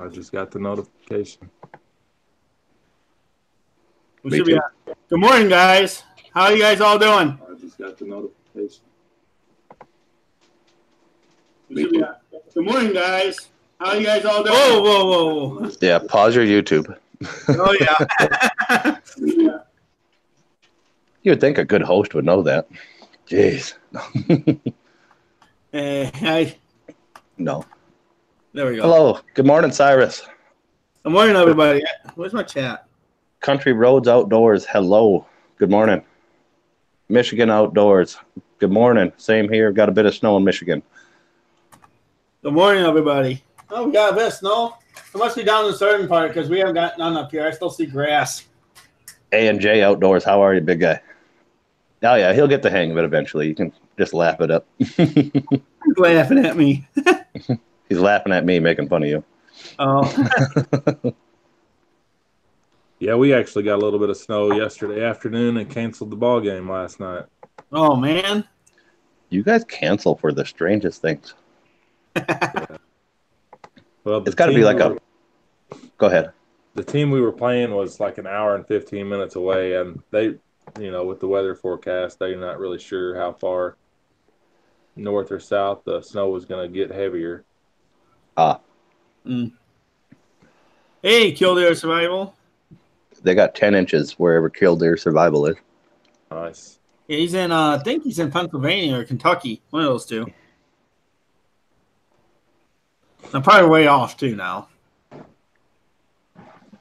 I just got the notification. We should be. Good morning, guys. How are you guys all doing? I just got the notification. We should be. Good morning, guys. How are you guys all doing? Whoa. Yeah, pause your YouTube. Oh, yeah. You would think a good host would know that. Jeez. No. There we go. Hello. Good morning, Cyrus. Good morning, everybody. Where's my chat? Country Roads Outdoors. Hello. Good morning. Michigan Outdoors. Good morning. Same here. Got a bit of snow in Michigan. Good morning, everybody. Oh, we got a bit of snow. It must be down in the southern part because we haven't got none up here. I still see grass. A&J Outdoors. How are you, big guy? Oh, yeah. He'll get the hang of it eventually. You can just laugh it up. He's laughing at me. He's laughing at me, making fun of you. Oh. Yeah, we actually got a little bit of snow yesterday afternoon and canceled the ball game last night. Oh, man. You guys cancel for the strangest things. Yeah. Well, It's got to be like a... Go ahead. The team we were playing was like an hour and 15 minutes away, and they, with the weather forecast, they're not really sure how far north or south the snow was going to get heavier. Hey, Killdeer Survival. They got 10 inches wherever Killdeer Survival is. Nice. Yeah, he's in, I think he's in Pennsylvania or Kentucky. One of those two. I'm probably way off, too, now.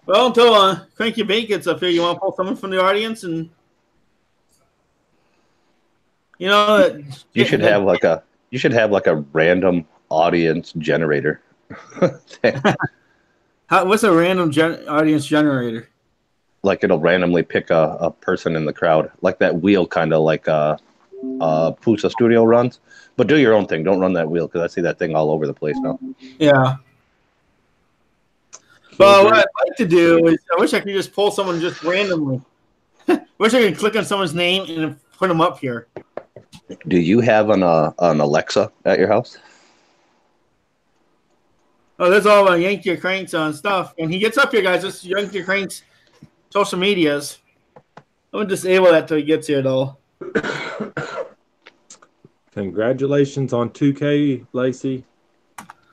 Well, until Cranky Bait gets up here, you want to pull someone from the audience and... You should have like a random audience generator. What's a random audience generator? Like it'll randomly pick a person in the crowd, like that wheel, kind of like Pusa Studio runs. But do your own thing. Don't run that wheel because I see that thing all over the place now. Yeah. But what I'd like to do is, I wish I could just pull someone just randomly. Wish I could click on someone's name and put them up here. Do you have an Alexa at your house? Oh, there's all Yank Ur Crank's on stuff. And he gets up here, guys. This is Yank Ur Crank's social medias. I'm going to disable that till he gets here, though. Congratulations on 2K, Lacey.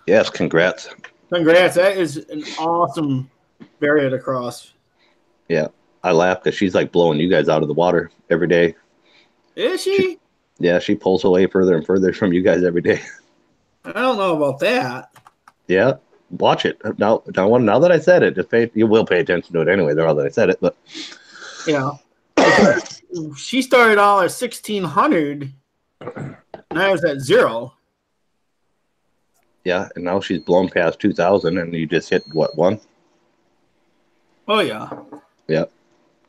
Yes, congrats. Congrats. That is an awesome barrier to cross. Yeah. I laugh because she's like blowing you guys out of the water every day. Is she? Yeah, she pulls away further and further from you guys every day. I don't know about that. Yeah, watch it. Now that I said it, you will pay attention to it anyway. Now that I said it, but yeah, she started all at 1,600. Now it's at 0. Yeah, and now she's blown past 2,000, and you just hit what, 1? Oh yeah. Yeah,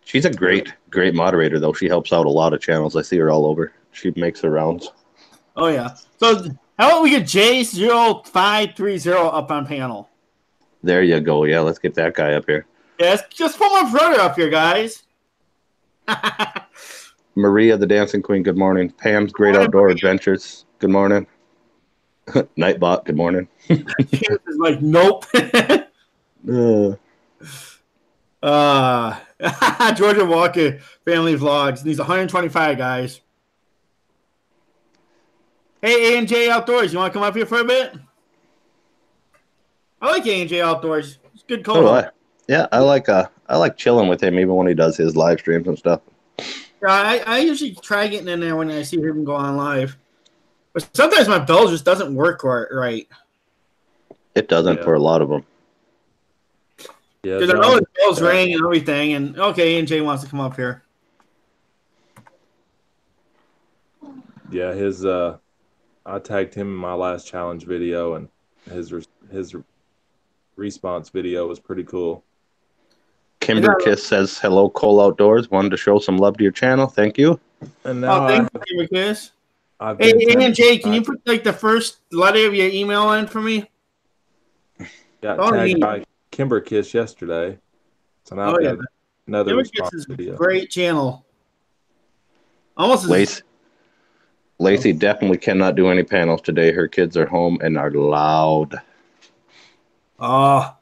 she's a great moderator though. She helps out a lot of channels. I see her all over. She makes her rounds. Oh yeah. So how about we get J0530 up on panel? There you go. Yeah, let's get that guy up here. Yes, just put my brother up here, guys. Maria, the Dancing Queen, good morning. Pam's Great Outdoor Adventures, good morning. Nightbot, good morning. Is like, nope. Georgia Walker Family Vlogs needs 125 guys. Hey, A&J Outdoors, you want to come up here for a bit? I like A&J Outdoors. It's good co-host. Yeah, I like chilling with him even when he does his live streams and stuff. I usually try getting in there when I see him go on live. But sometimes my bell just doesn't work right. It doesn't for a lot of them. Yeah, because I know his bells ring and everything. And okay, A&J wants to come up here. Yeah, his I tagged him in my last challenge video, and his response video was pretty cool. Kimber Kiss says, hello, Kohl Outdoors. Wanted to show some love to your channel. Thank you. And now thank you, Kimber Kiss. Hey, A&J, can you put like the first letter of your email in for me? Got tagged by Kimber Kiss yesterday. So now I've got another Kimber response Kiss is video. A great channel. Almost as Lacey definitely cannot do any panels today. Her kids are home and are loud. Oh,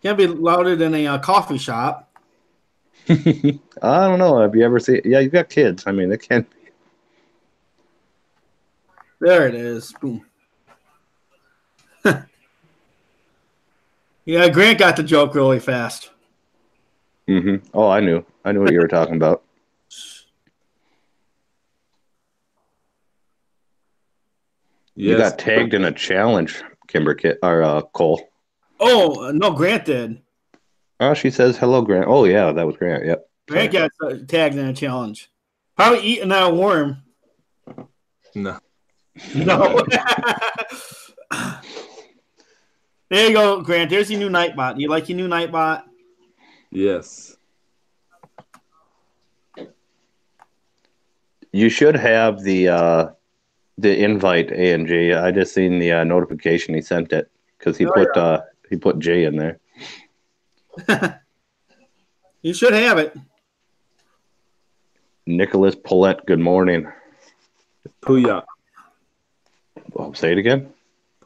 Can't be louder than a coffee shop. I don't know. Have you ever seen? Yeah, you've got kids. I mean, it can't. There it is. Boom. Yeah, Grant got the joke really fast. Mm-hmm. Oh, I knew what you were talking about. Yes. You got tagged in a challenge, Cole. Oh, no, Grant did. Oh, she says hello, Grant. Oh yeah, that was Grant. Yep. Grant got tagged in a challenge. Probably eating that worm. No. No. There you go, Grant. There's your new Nightbot. You like your new Nightbot? Yes. You should have the invite, A&G. I just seen the notification he sent it because he put J in there. You should have it. Nicholas Paulette, good morning. Puyat. Oh, say it again.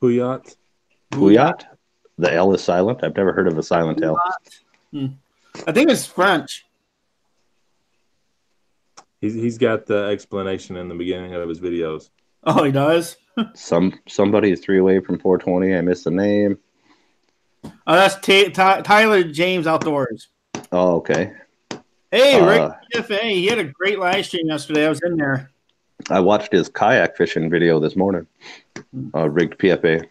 Puyat. Puyat? The L is silent. I've never heard of a silent L. I think it's French. He's got the explanation in the beginning of his videos. Oh, he does? Somebody is 3 away from 420. I missed the name. Oh, that's Tyler James Outdoors. Oh, okay. Hey, Rick FA. He had a great live stream yesterday. I was in there. I watched his kayak fishing video this morning. Rigged PFA.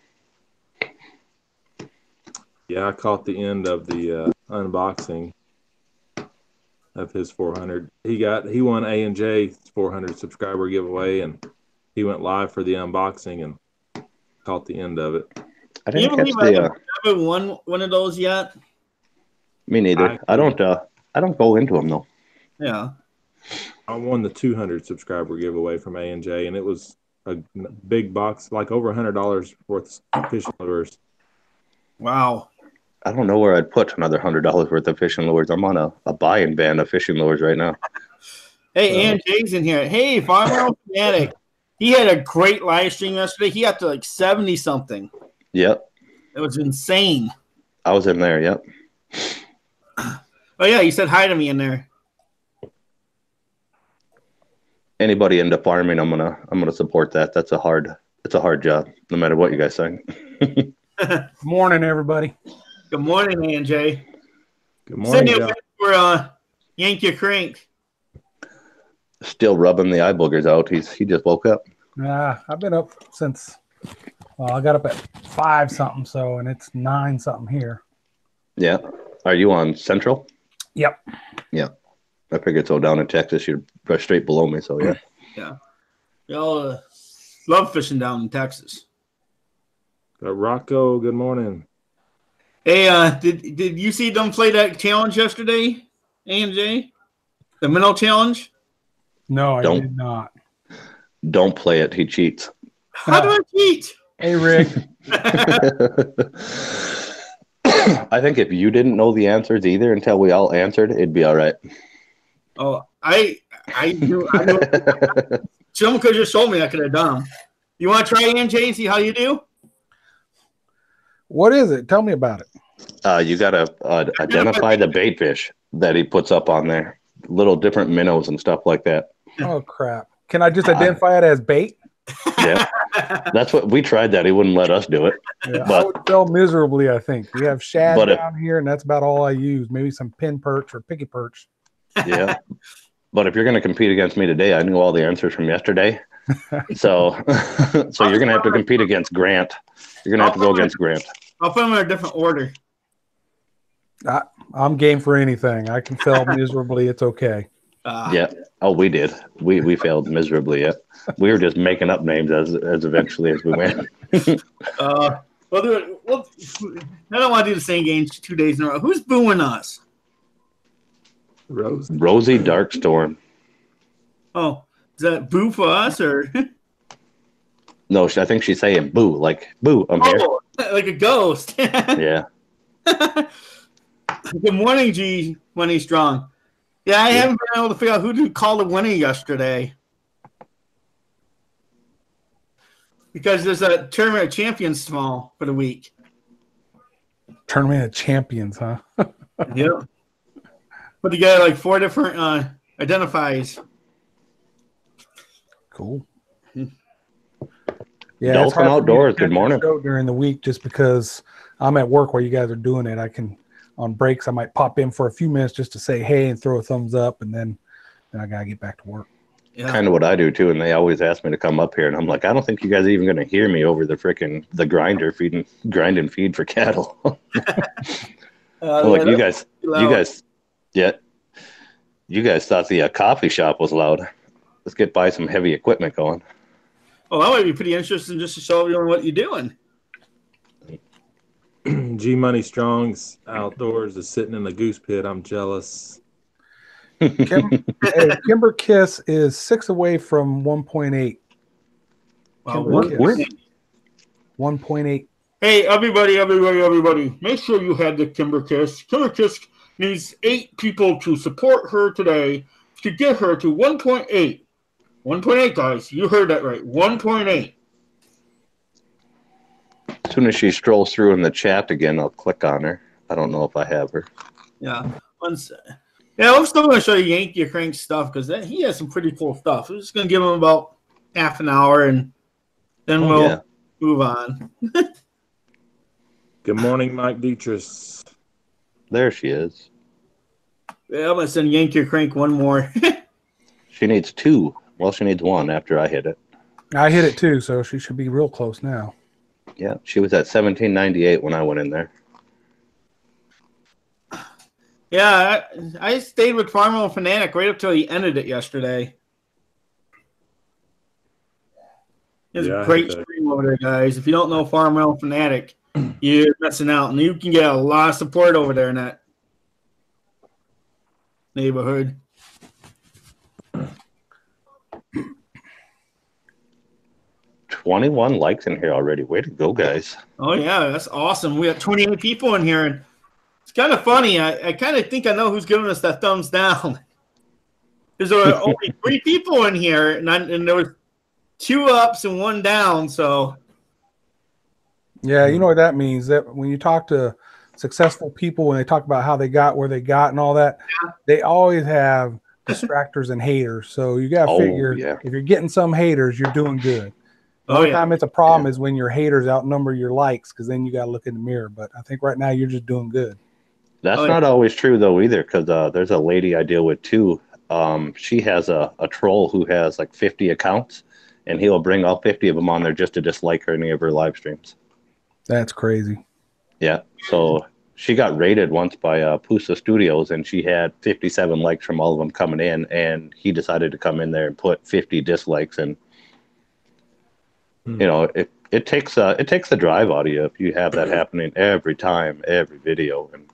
Yeah, I caught the end of the unboxing of his 400. He won A&J 400 subscriber giveaway, and he went live for the unboxing and caught the end of it. I didn't catch the. I haven't won one of those yet. Me neither. I don't go into them though. Yeah. I won the 200 subscriber giveaway from A&J, and it was a big box, like over $100 worth of fishing lures. Wow. I don't know where I'd put another $100 worth of fishing lures. I'm on a buying ban of fishing lures right now. Hey, A&J's in here. Hey, Farmer Fanatic. He had a great live stream yesterday. He got to like 70 something. Yep. It was insane. I was in there. Yep. Oh yeah, you said hi to me in there. Anybody into farming, I'm gonna support that. It's a hard job, no matter what you guys think. Good morning, everybody. Good morning, A&J. Good morning, Joe. For Yank Ur Crank. Still rubbing the eye boogers out. He just woke up. I've been up since. Well, I got up at 5 something, and it's 9 something here. Yeah. Are you on Central? Yep. Yeah. I figured so. Down in Texas, you're right straight below me. So yeah. Yeah. Y'all love fishing down in Texas. Rocco, good morning. Hey, did you see them play that challenge yesterday, A&J? The minnow challenge? No, I did not. Don't play it. He cheats. How do I cheat? Hey, Rick. I think if you didn't know the answers either until we all answered, it'd be all right. Oh, I knew. Someone could have just told me I could have done. You want to try A&J and see how you do? What is it? Tell me about it. You got to identify the bait fish that he puts up on there. Little different minnows and stuff like that. Oh, crap. Can I just identify it as bait? Yeah. That's what we tried that. He wouldn't let us do it. Yeah, I would fail miserably, I think. We have shad down here, and that's about all I use. Maybe some pin perch or picky perch. Yeah. But if you're going to compete against me today, I knew all the answers from yesterday. So you're going to have to compete against Grant. You're going to have to go against Grant. I'll put them in a different order. I'm game for anything. I can fail miserably. It's okay. Yeah. Oh, we did. We failed miserably. Yeah. We were just making up names as eventually as we went. We'll do it. I don't want to do the same game 2 days in a row. Who's booing us? Rosie Darkstorm. Oh, is that boo for us or? No, I think she's saying boo, like boo. I'm here. Like a ghost. Yeah. Good morning, G20 Strong. Yeah, I haven't been able to figure out who to call the winner yesterday. Because there's a tournament of champions small for the week. Tournament of Champions, huh? Yep. Put together like 4 different identifies. Cool. Yeah, it's Dolphin hard for me to Outdoors. catch Good a morning. show during the week just because I'm at work while you guys are doing it. I can on breaks I might pop in for a few minutes just to say hey and throw a thumbs up, and then I gotta get back to work. Yeah. Kind of what I do too, and they always ask me to come up here, and I'm like, I don't think you guys are even going to hear me over the grinder grind and feed for cattle. Like you guys thought the coffee shop was loud. Let's get by some heavy equipment going. Well, that might be pretty interesting just to show everyone what you're doing. G Money Strong's Outdoors is sitting in the goose pit. I'm jealous. Kimber Kiss is 6 away from 1.8. Wow, 1.8. Hey, everybody. Make sure you have the Kimber Kiss. Kimber Kiss needs 8 people to support her today to get her to 1.8. 1.8, guys. You heard that right. 1.8. As soon as she strolls through in the chat again, I'll click on her. I don't know if I have her. Yeah. I'm still going to show you Yank Ur Crank stuff because he has some pretty cool stuff. We're just going to give him about half an hour and then we'll move on. Good morning, Mike Dietrich. There she is. Yeah, I'm going to send Yank Ur Crank one more. She needs 2. Well, she needs 1 after I hit it. I hit it too, so she should be real close now. Yeah, she was at 1798 when I went in there. Yeah, I stayed with Farmer Fanatic right up till he ended it yesterday. It's a great stream over there, guys. If you don't know Farmer Fanatic, you're missing out. And you can get a lot of support over there in that neighborhood. "21 likes in here already. Way to go, guys." Oh, yeah, that's awesome. We got 28 people in here, and it's kind of funny. I kind of think I know who's giving us that thumbs down. There's only 3 people in here, and there was 2 ups and 1 down, so. Yeah, you know what that means. That when you talk to successful people, when they talk about how they got where they got and all that, they always have distractors and haters. So you got to figure if you're getting some haters, you're doing good. The only time it's a problem is when your haters outnumber your likes, because then you got to look in the mirror. But I think right now you're just doing good. That's not always true, though, either, because there's a lady I deal with, too. She has a troll who has like 50 accounts, and he'll bring all 50 of them on there just to dislike her any of her live streams. That's crazy. Yeah. So she got raided once by Pusa Studios, and she had 57 likes from all of them coming in, and he decided to come in there and put 50 dislikes, and you know, it takes the drive out of you if you have that happening every time, every video. And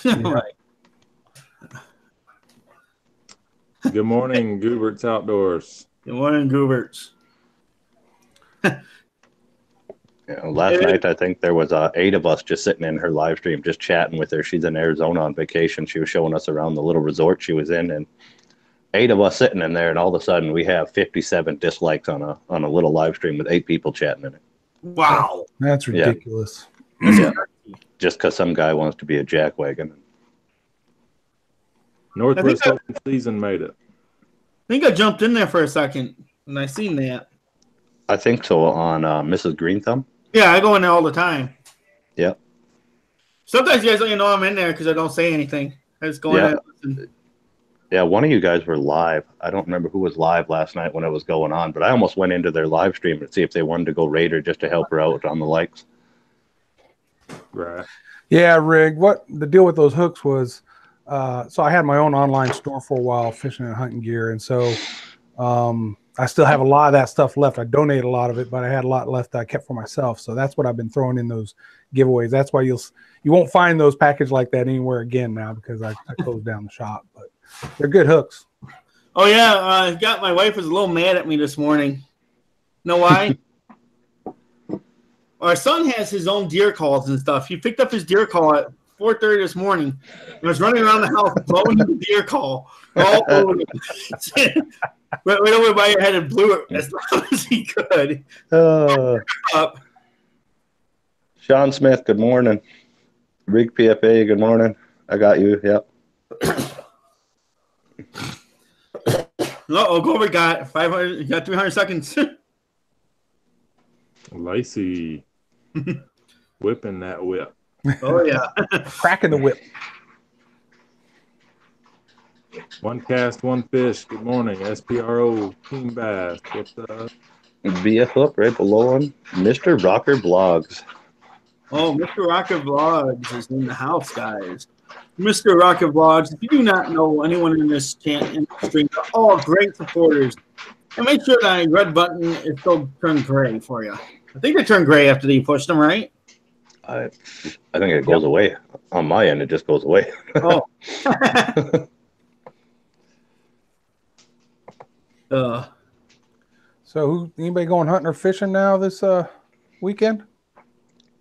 Right. Good morning, Goobert's Outdoors. Good morning, Gooberts. Last night I think there was 8 of us just sitting in her live stream, just chatting with her. She's in Arizona on vacation. She was showing us around the little resort she was in, and 8 of us sitting in there, and all of a sudden we have 57 dislikes on a little live stream with 8 people chatting in it. Wow, that's ridiculous. Yeah. Just because some guy wants to be a jackwagon. Northwest Open Season made it. I think I jumped in there for a second and I seen that. I think so on Mrs. Green Thumb. Yeah, I go in there all the time. Yep. Sometimes you guys don't even know I'm in there because I don't say anything. I just go in there and listen. Yeah, one of you guys were live. I don't remember who was live last night when it was going on, but I almost went into their live stream to see if they wanted to go raid her just to help her out on the likes. Right. Yeah, Rig. What the deal with those hooks was, so I had my own online store for a while, fishing and hunting gear, and so I still have a lot of that stuff left. I donated a lot of it, but I had a lot left that I kept for myself. So that's what I've been throwing in those giveaways. That's why you won't find those packaged like that anywhere again now because I closed down the shop. But they're good hooks. Oh yeah, my wife was a little mad at me this morning. Know why? Our son has his own deer calls and stuff. He picked up his deer call at 4:30 this morning and was running around the house blowing the deer call all over the place. Went over by your head and blew it as loud as he could. Sean Smith, good morning. Rig PFA, good morning. I got you. Yep. No, Goldberg got 500. You got 300 seconds. Lacey whipping that whip. Oh yeah, Cracking the whip. One cast, one fish. Good morning, SPRO King Bass. What's up? BF Hook right below him. Mr. Rocker Blogs. Oh, Mr. Rocket Vlogs is in the house, guys. Mr. Rocket Vlogs, if you do not know anyone in this stream, they're all great supporters. And make sure that red button is still turned gray for you. I think they turn gray after you push them, right? I think it goes away. On my end, it just goes away. Oh. So, anybody going hunting or fishing now this weekend?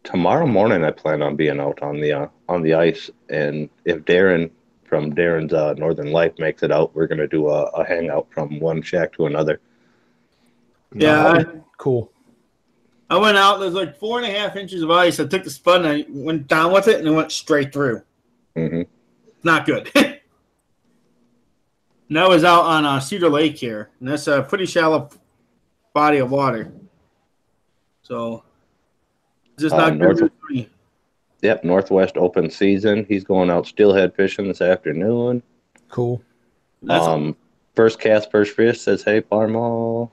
Tomorrow morning, I plan on being out on the ice, and if Darren from Darren's Northern Life makes it out, we're gonna do a hangout from one shack to another. Yeah. Cool. I went out, there's like 4.5 inches of ice. I took the spud and I went down with it and it went straight through. Mm-hmm. Not good. And that was out on Cedar Lake here. And that's a pretty shallow body of water. So, it's just not good for me. Yep, Northwest open season. He's going out steelhead fishing this afternoon. Cool. First cast, first fish says, hey, Parmal.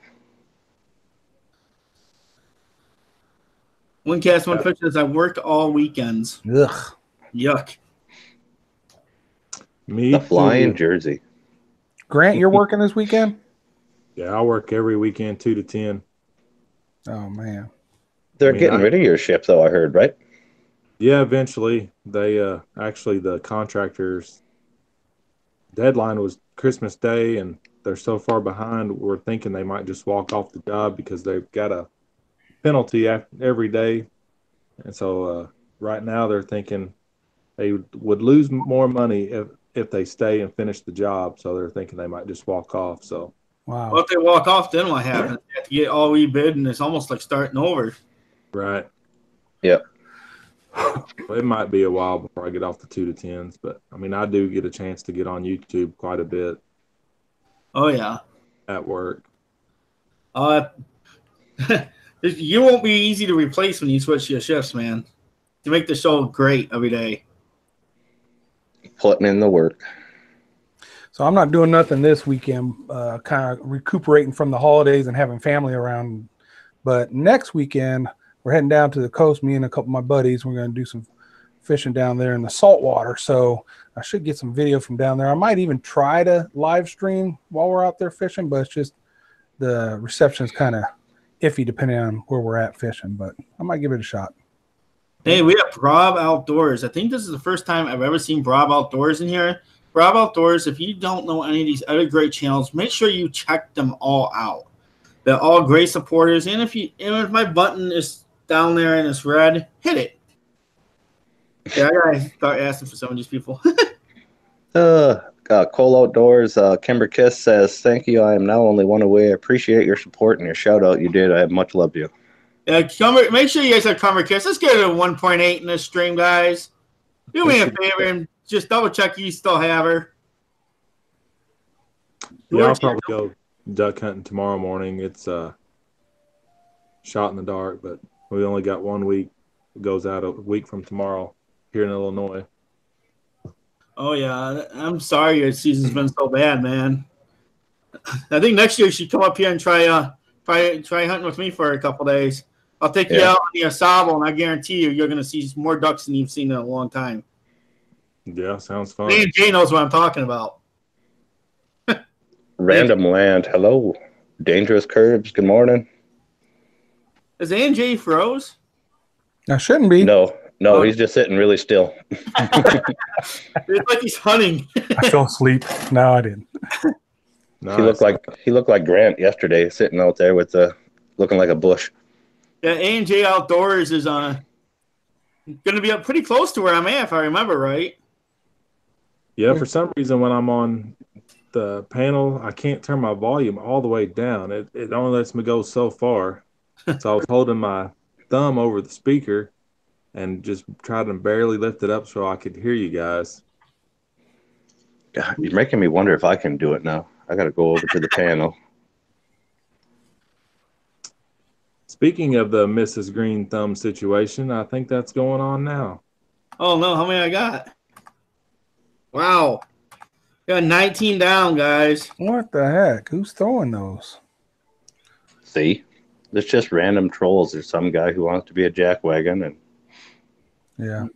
One cast, one fish says I worked all weekends. Ugh. Yuck. Me The flying too. jersey. Grant, you're working this weekend? Yeah, I work every weekend 2 to 10. Oh, man. They're getting rid of your ship, though, I heard, right? Yeah, eventually. They actually, the contractors' deadline was Christmas Day, and they're so far behind, we're thinking they might just walk off the job because they've got a penalty every day. And so right now they're thinking they would lose more money if they stay and finish the job. So they're thinking they might just walk off. So Wow. Well, if they walk off, then what happens? They have to get all rebid, and it's almost like starting over. right. Yep. Well, it might be a while before I get off the 2 to 10s, but I mean, I do get a chance to get on YouTube quite a bit Oh, yeah. at work. You won't be easy to replace when you switch your shifts, man. To make the show great every day. Putting in the work. So I'm not doing nothing this weekend, kind of recuperating from the holidays and having family around. But next weekend, we're heading down to the coast, me and a couple of my buddies. We're going to do some fishing down there in the saltwater. So I should get some video from down there. I might even try to live stream while we're out there fishing, but it's just the reception is kind of iffy depending on where we're at fishing. But I might give it a shot. Hey, we have Brob Outdoors. I think this is the first time I've ever seen Brob Outdoors in here. Brob Outdoors, if you don't know any of these other great channels, make sure you check them all out. They're all great supporters. And if my button is down there and it's red, hit it. Yeah, I gotta start asking for some of these people. Kohl Outdoors, Kimber Kiss says, thank you. I am now only one away. I appreciate your support and your shout out you did. I have much love you. Make sure you guys have Cumber Kiss. Let's get it to 1.8 in this stream, guys. Do me a favor and just double check you still have her. Yeah, I'll probably go duck hunting tomorrow morning. It's shot in the dark, but we only got 1 week. It goes out a week from tomorrow here in Illinois. Oh, yeah. I'm sorry your season's been so bad, man. I think next year you should come up here and try hunting with me for a couple days. I'll take you out on the Asabo, and I guarantee you're going to see more ducks than you've seen in a long time. Yeah, sounds fun. Me and Jay knows what I'm talking about. Random Land, hello. Dangerous Curves, good morning. Is AJ froze? I shouldn't be. No, he's just sitting really still. It's like he's hunting. I fell asleep. No, I didn't. Nice. He looked like Grant yesterday, sitting out there with looking like a bush. Yeah, A&J Outdoors is going to be up pretty close to where I'm at, if I remember right. Yeah, for some reason when I'm on the panel, I can't turn my volume all the way down. It only lets me go so far. So I was holding my thumb over the speaker, and just tried to barely lift it up so I could hear you guys. God, you're making me wonder if I can do it now. I got to go over to the panel. Speaking of the Mrs. Green Thumb situation, I think that's going on now. Oh, no. How many I got? Wow. Got 19 down, guys. What the heck? Who's throwing those? See? It's just random trolls. There's some guy who wants to be a jackwagon. And Yeah.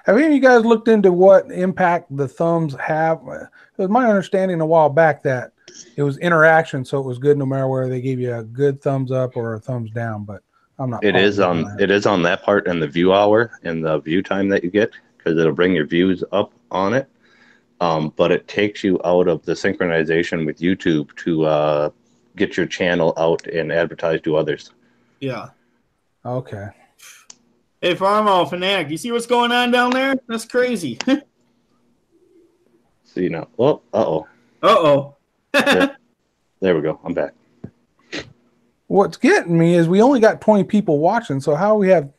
Have any of you guys looked into what impact the thumbs have? It was my understanding a while back that it was interaction, so it was good no matter where they gave you a good thumbs up or a thumbs down. But I'm not. it is on that part and the view hour and the view time that you get, because it'll bring your views up on it. But it takes you out of the synchronization with YouTube to get your channel out and advertise to others. Yeah. Okay. Hey, Farmo, Fanatic, you see what's going on down there? That's crazy. See now. Oh, uh-oh. Uh-oh. Yeah. There we go. I'm back. What's getting me is we only got 20 people watching, so how we have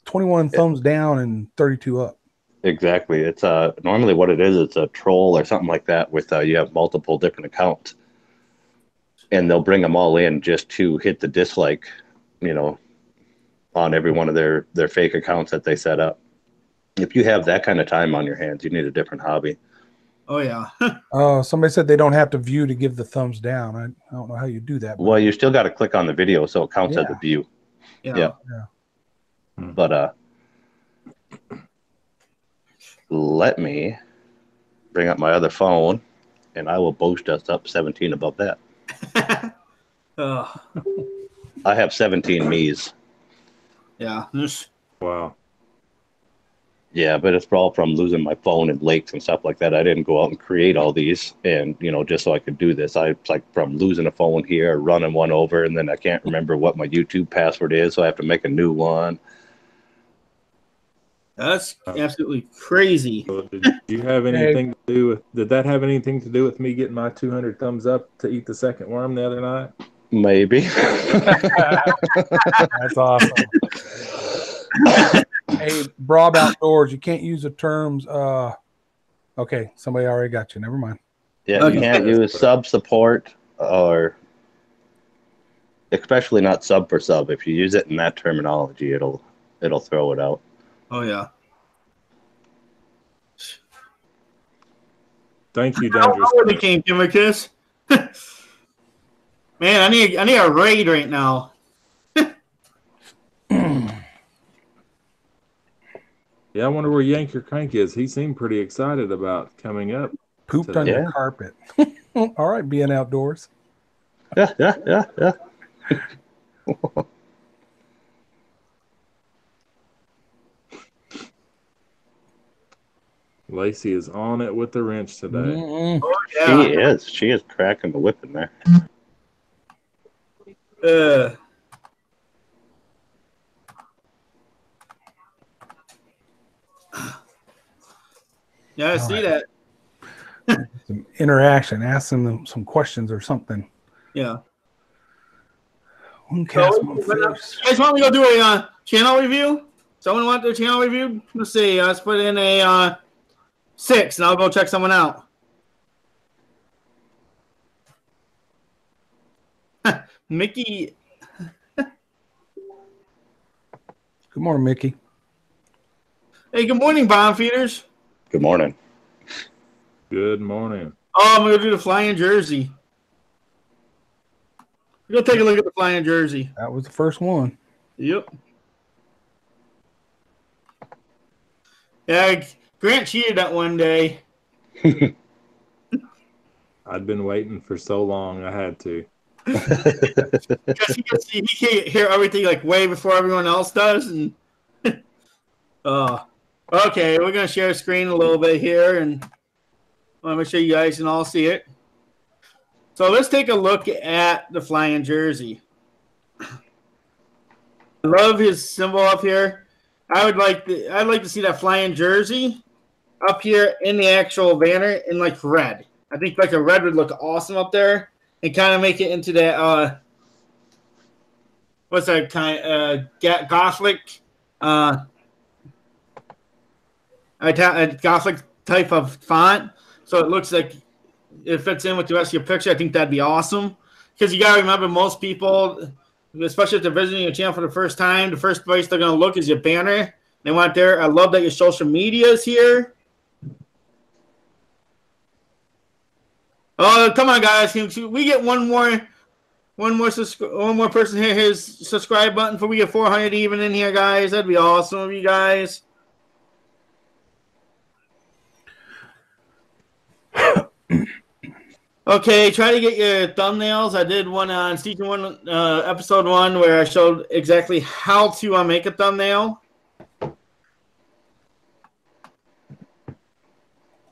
21 thumbs down and 32 up? Exactly. It's normally what it is, it's a troll or something like that with you have multiple different accounts. And they'll bring them all in just to hit the dislike, on every one of their fake accounts that they set up. If you have that kind of time on your hands, you need a different hobby. Oh, yeah. Somebody said they don't have to view to give the thumbs down. I don't know how you do that. Well, you still got to click on the video so it counts as a view. Yeah. But let me bring up my other phone, and I will boost us up 17 above that. I have 17 me's. Yeah. Wow. Yeah, but it's all from losing my phone and lakes and stuff like that. I didn't go out and create all these, and just so I could do this. I like from losing a phone here, running one over, and then I can't remember what my YouTube password is, so I have to make a new one. That's absolutely crazy. So did you have anything to do with? Did that have anything to do with me getting my 200 thumbs up to eat the second worm the other night? Maybe. That's awesome. Hey, Brob Outdoors, you can't use the terms. Okay, somebody already got you. Never mind. Yeah, you can't use sub support or especially not sub for sub. If you use it in that terminology, it'll throw it out. Oh, yeah. Thank you, Dangerous. How they came, Kimicus. Man, I need a raid right now. Yeah, I wonder where Yank Ur Crank is. He seemed pretty excited about coming up. Pooped on the carpet. All right, being outdoors. Yeah. Lacey is on it with the wrench today. Mm-mm. Oh, yeah. She is cracking the whip in there. Yeah, I see that. Some interaction. Ask them some questions or something. Yeah. One cast So, one you fish. guys want me to go do a channel review? Someone want their channel review? Let's see. Let's put in a 6, and I'll go check someone out. Mickey. Good morning, Mickey. Hey, good morning, bomb feeders. Good morning. Good morning. Oh, I'm going to do the flying jersey. Go take a look at the flying jersey. That was the first one. Yep. Yeah, Grant cheated that one day. I'd been waiting for so long, I had to. Because he can't hear everything like way before everyone else does. And okay, we're going to share screen a little bit here, and I'm going to show you guys can all see it. So let's take a look at the flying jersey. I love his symbol up here. I'd like to see that flying jersey up here in the actual banner in like red. I think like a red would look awesome up there and kind of make it into that what's that kind Gothic a Gothic type of font, so it looks like it fits in with the rest of your picture. I think that'd be awesome. Because you got to remember, most people, especially if they're visiting your channel for the first time, the first place they're going to look is your banner. They want there. I love that your social media is here. Oh, come on, guys! Can we get one more person hit his subscribe button before we get 400 even in here, guys? That'd be awesome of you guys. Okay, try to get your thumbnails. I did one on season 1, episode 1, where I showed exactly how to make a thumbnail.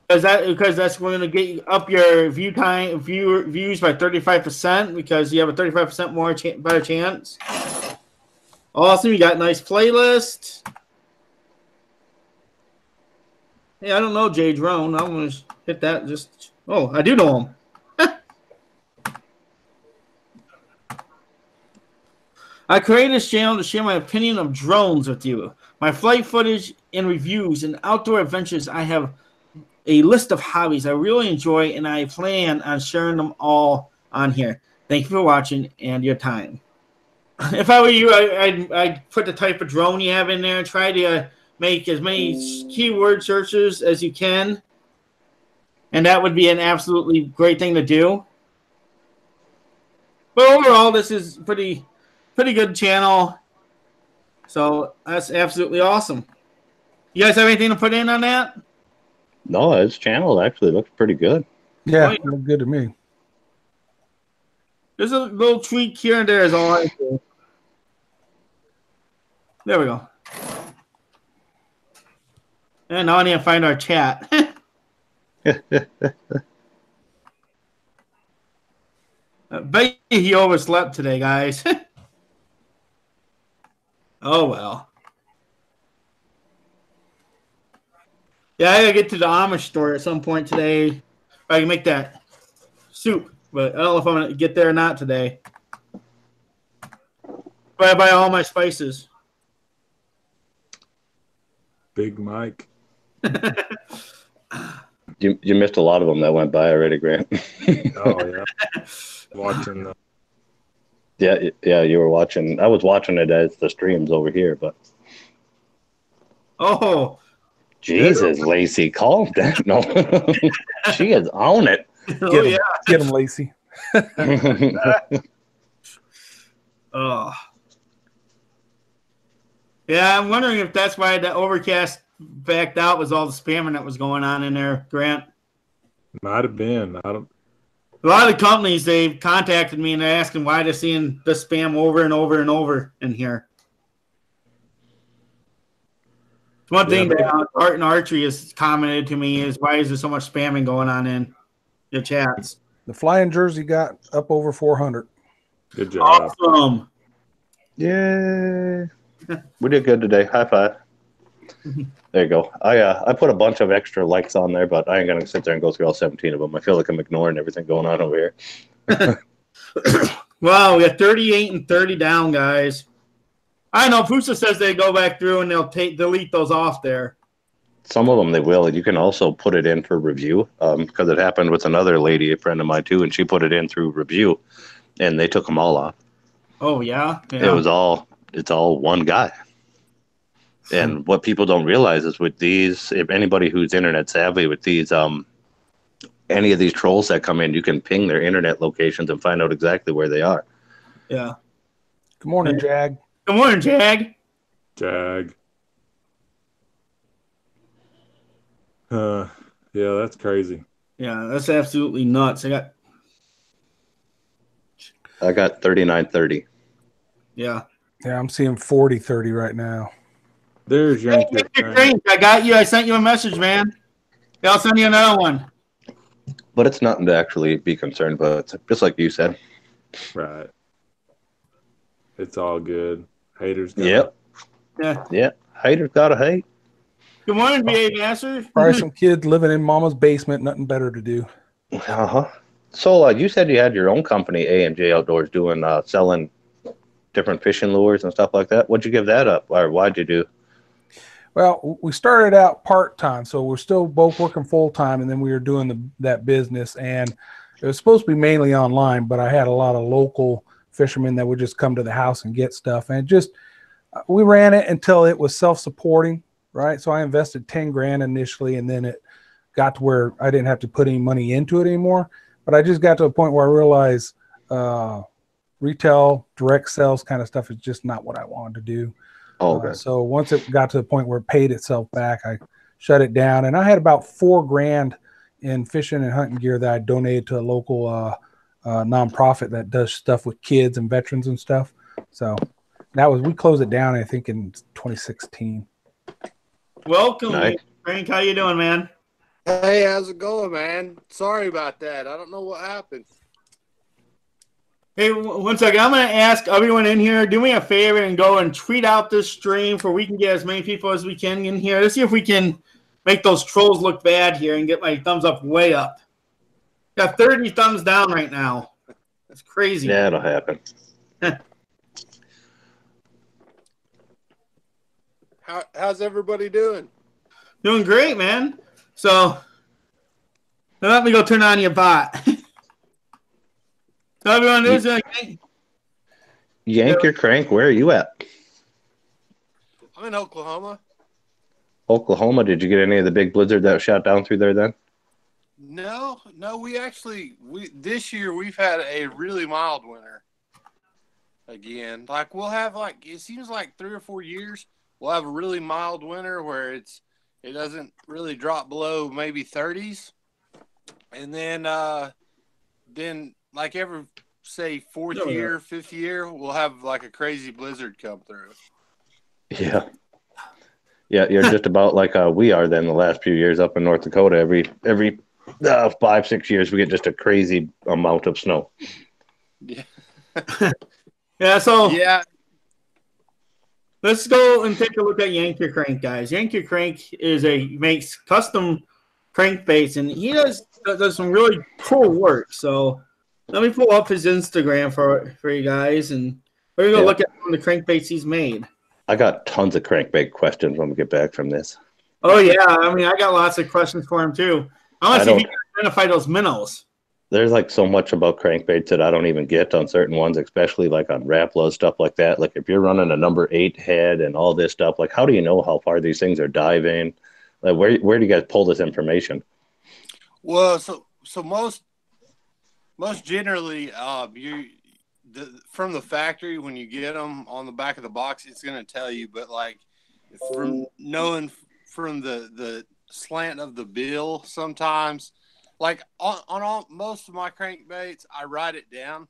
Because that's going to get up your views by 35%, because you have a 35% more better chance. Awesome, you got a nice playlist. Hey, I don't know Jay Drone. I'm going to hit that. I do know him. I created this channel to share my opinion of drones with you. My flight footage and reviews and outdoor adventures. I have a list of hobbies I really enjoy, and I plan on sharing them all on here. Thank you for watching and your time. If I were you, I'd put the type of drone you have in there and try to make as many keyword searches as you can. And that would be an absolutely great thing to do. But overall, this is pretty good channel. So that's absolutely awesome. You guys have anything to put in on that? No, his channel actually looks pretty good. Yeah, it looked good to me. There's a little tweak here and there is all I do. There we go. And now I need to find our chat. Bet he overslept today, guys. Oh, well. Yeah, I gotta get to the Amish store at some point today. If I can make that soup, but I don't know if I'm gonna get there or not today. But I buy all my spices. Big Mike. You missed a lot of them that went by already, Grant. Oh yeah, watching. Yeah, you were watching. I was watching it as the streams over here, but. Oh. Jesus, Lacey, calm down. No, she is on it. Get him, Lacey. Oh. Yeah, I'm wondering if that's why the Overcast backed out, was all the spamming that was going on in there, Grant. Might have been. I don't. A lot of companies, they've contacted me and they're asking why they're seeing the spam over and over and over in here. One thing that Art and Archery has commented to me is, why is there so much spamming going on in your chats? The flying jersey got up over 400. Good job. Awesome. Yay. We did good today. High five. There you go. I put a bunch of extra likes on there, but I ain't gonna sit there and go through all 17 of them. I feel like I'm ignoring everything going on over here. Wow, we got 38 and 30 down, guys. I know Pusa says they go back through and they'll delete those off there. Some of them they will. You can also put it in for review, because it happened with another lady, a friend of mine too, and she put it in through review, and they took them all off. Oh yeah. It's all one guy. And what people don't realize is, with these, if anybody who's internet savvy with these, any of these trolls that come in, you can ping their internet locations and find out exactly where they are. Yeah. Good morning, Jag. Good morning, Jag. Jag. Yeah, that's crazy. Yeah, that's absolutely nuts. I got 3930. Yeah. Yeah, I'm seeing 40-30 right now. There's Yank Ur Crank. I got you. I sent you a message, man. I'll send you another one. But it's nothing to actually be concerned about. It's just like you said. Right. It's all good. Haters. Yep. Yeah. Haters gotta hate. Good morning, VA Master. Probably some kid living in mama's basement, nothing better to do. So you said you had your own company, AMJ Outdoors, doing selling different fishing lures and stuff like that. What'd you give that up, or why'd you do? Well, we started out part-time, so we're still both working full-time, and then we were doing that business, and it was supposed to be mainly online, but I had a lot of local fishermen that would just come to the house and get stuff, and we ran it until it was self-supporting, right? So I invested 10 grand initially, and then it got to where I didn't have to put any money into it anymore, but I just got to a point where I realized retail, direct sales kind of stuff is just not what I wanted to do. Okay. So once it got to the point where it paid itself back, I shut it down. And I had about 4 grand in fishing and hunting gear that I donated to a local nonprofit that does stuff with kids and veterans and stuff. So we closed it down, I think, in 2016. Welcome, Nice. Frank. How you doing, man? Hey, how's it going, man? Sorry about that. I don't know what happened. Hey, one second. I'm going to ask everyone in here, do me a favor and go and tweet out this stream so we can get as many people as we can in here. Let's see if we can make those trolls look bad here and get my thumbs up way up. Got 30 thumbs down right now. That's crazy. Yeah, it'll happen. How's everybody doing? Doing great, man. So let me go turn on your bot. So everyone is Yank Ur Crank, where are you at? I'm in Oklahoma. Oklahoma. Did you get any of the big blizzard that shot down through there then? No, we this year we've had a really mild winter. Again, like we'll have it seems like 3 or 4 years we'll have a really mild winter where it doesn't really drop below maybe 30s, and then like every say 4th year, 5th year, we'll have like a crazy blizzard come through. Yeah. Yeah, you're just about like we are then the last few years up in North Dakota. Every 5-6 years we get just a crazy amount of snow. Yeah. Yeah, so yeah. Let's go and take a look at Yank Ur Crank, guys. Yank Ur Crank makes custom crankbaits, and he does some really cool work. So let me pull up his Instagram for you guys, and we're gonna look at some of the crankbaits he's made. I got tons of crankbait questions when we get back from this. Oh yeah, I mean I got lots of questions for him too. I want to see if he can identify those minnows. There's like so much about crankbaits that I don't even get on certain ones, especially like on Rapala, stuff like that. Like if you're running a number 8 head and all this stuff, like how do you know how far these things are diving? Like where do you guys pull this information? Well, so most generally, from the factory when you get them on the back of the box, it's going to tell you. But like from knowing from the slant of the bill, sometimes. Like on most of my crankbaits, I write it down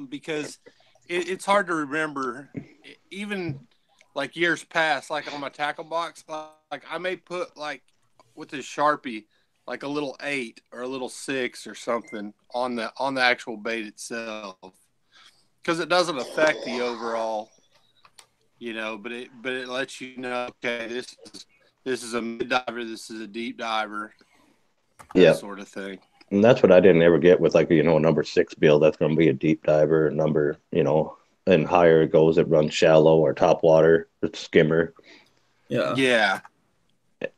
because it's hard to remember. Even like years past, like on my tackle box, like I may put like with a Sharpie, like a little 8 or a little 6 or something on the actual bait itself, because it doesn't affect the overall, but it lets you know, okay, this is a mid diver, this is a deep diver. That sort of thing. And that's what I didn't ever get with like, a number 6 bill. That's going to be a deep diver, number, and higher it goes, it runs shallow or top water, it's skimmer. Yeah. Yeah.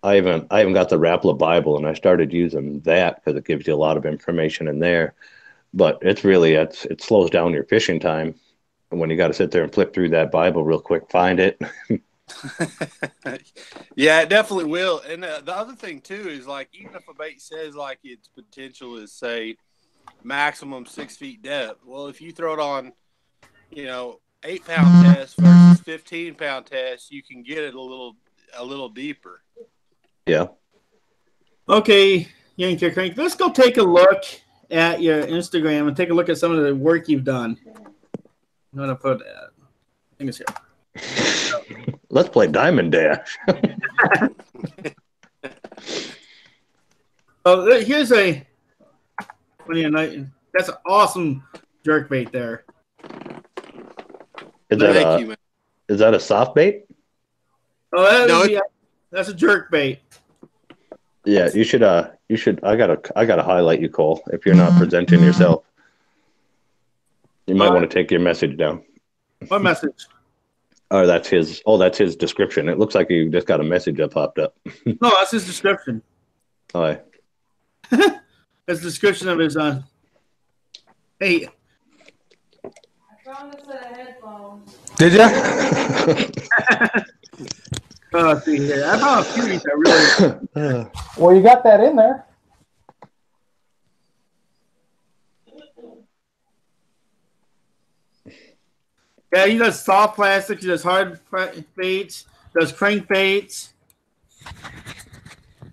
I haven't got the Rapala Bible, and I started using that because it gives you a lot of information in there. But it's really, it slows down your fishing time. And when you got to sit there and flip through that Bible real quick, find it. Yeah, it definitely will. And the other thing too is like, even if a bait says like its potential is say maximum 6 feet depth, well, if you throw it on 8-pound test versus 15-pound test, you can get it a little deeper. Yeah. Okay, Yank Ur Crank, let's go take a look at your Instagram and take a look at some of the work you've done. I'm gonna put I think it's here. Let's play Diamond Dash. Oh, here's that's an awesome jerkbait there. Is that a soft bait? Oh, that's a jerkbait. Yeah, you should. I gotta highlight you, Cole. If you're not presenting yourself, you might want to take your message down. What message? Or that's his. Oh, that's his description. It looks like you just got a message that popped up. No, that's his description. Hi. That's the description of his. Hey. I found a set of headphones. Did you? Let's see here. I found a few of these that really. Well, you got that in there. Yeah, he does soft plastics. He does hard baits. Does crankbaits.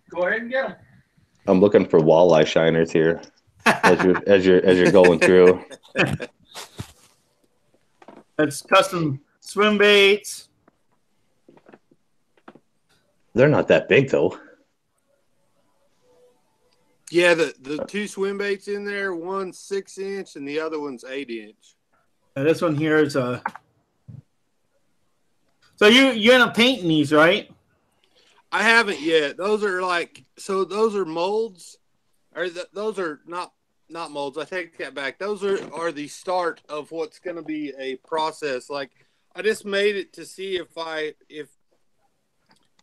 Go ahead and get them. I'm looking for walleye shiners here as you're going through. That's custom swim baits. They're not that big though. Yeah, the two swim baits in there, one's 6-inch and the other one's 8-inch. This one here is So you end up painting these, right? I haven't yet. Those are those are molds, or those are not molds. I take that back. Those are the start of what's going to be a process. Like I just made it to see if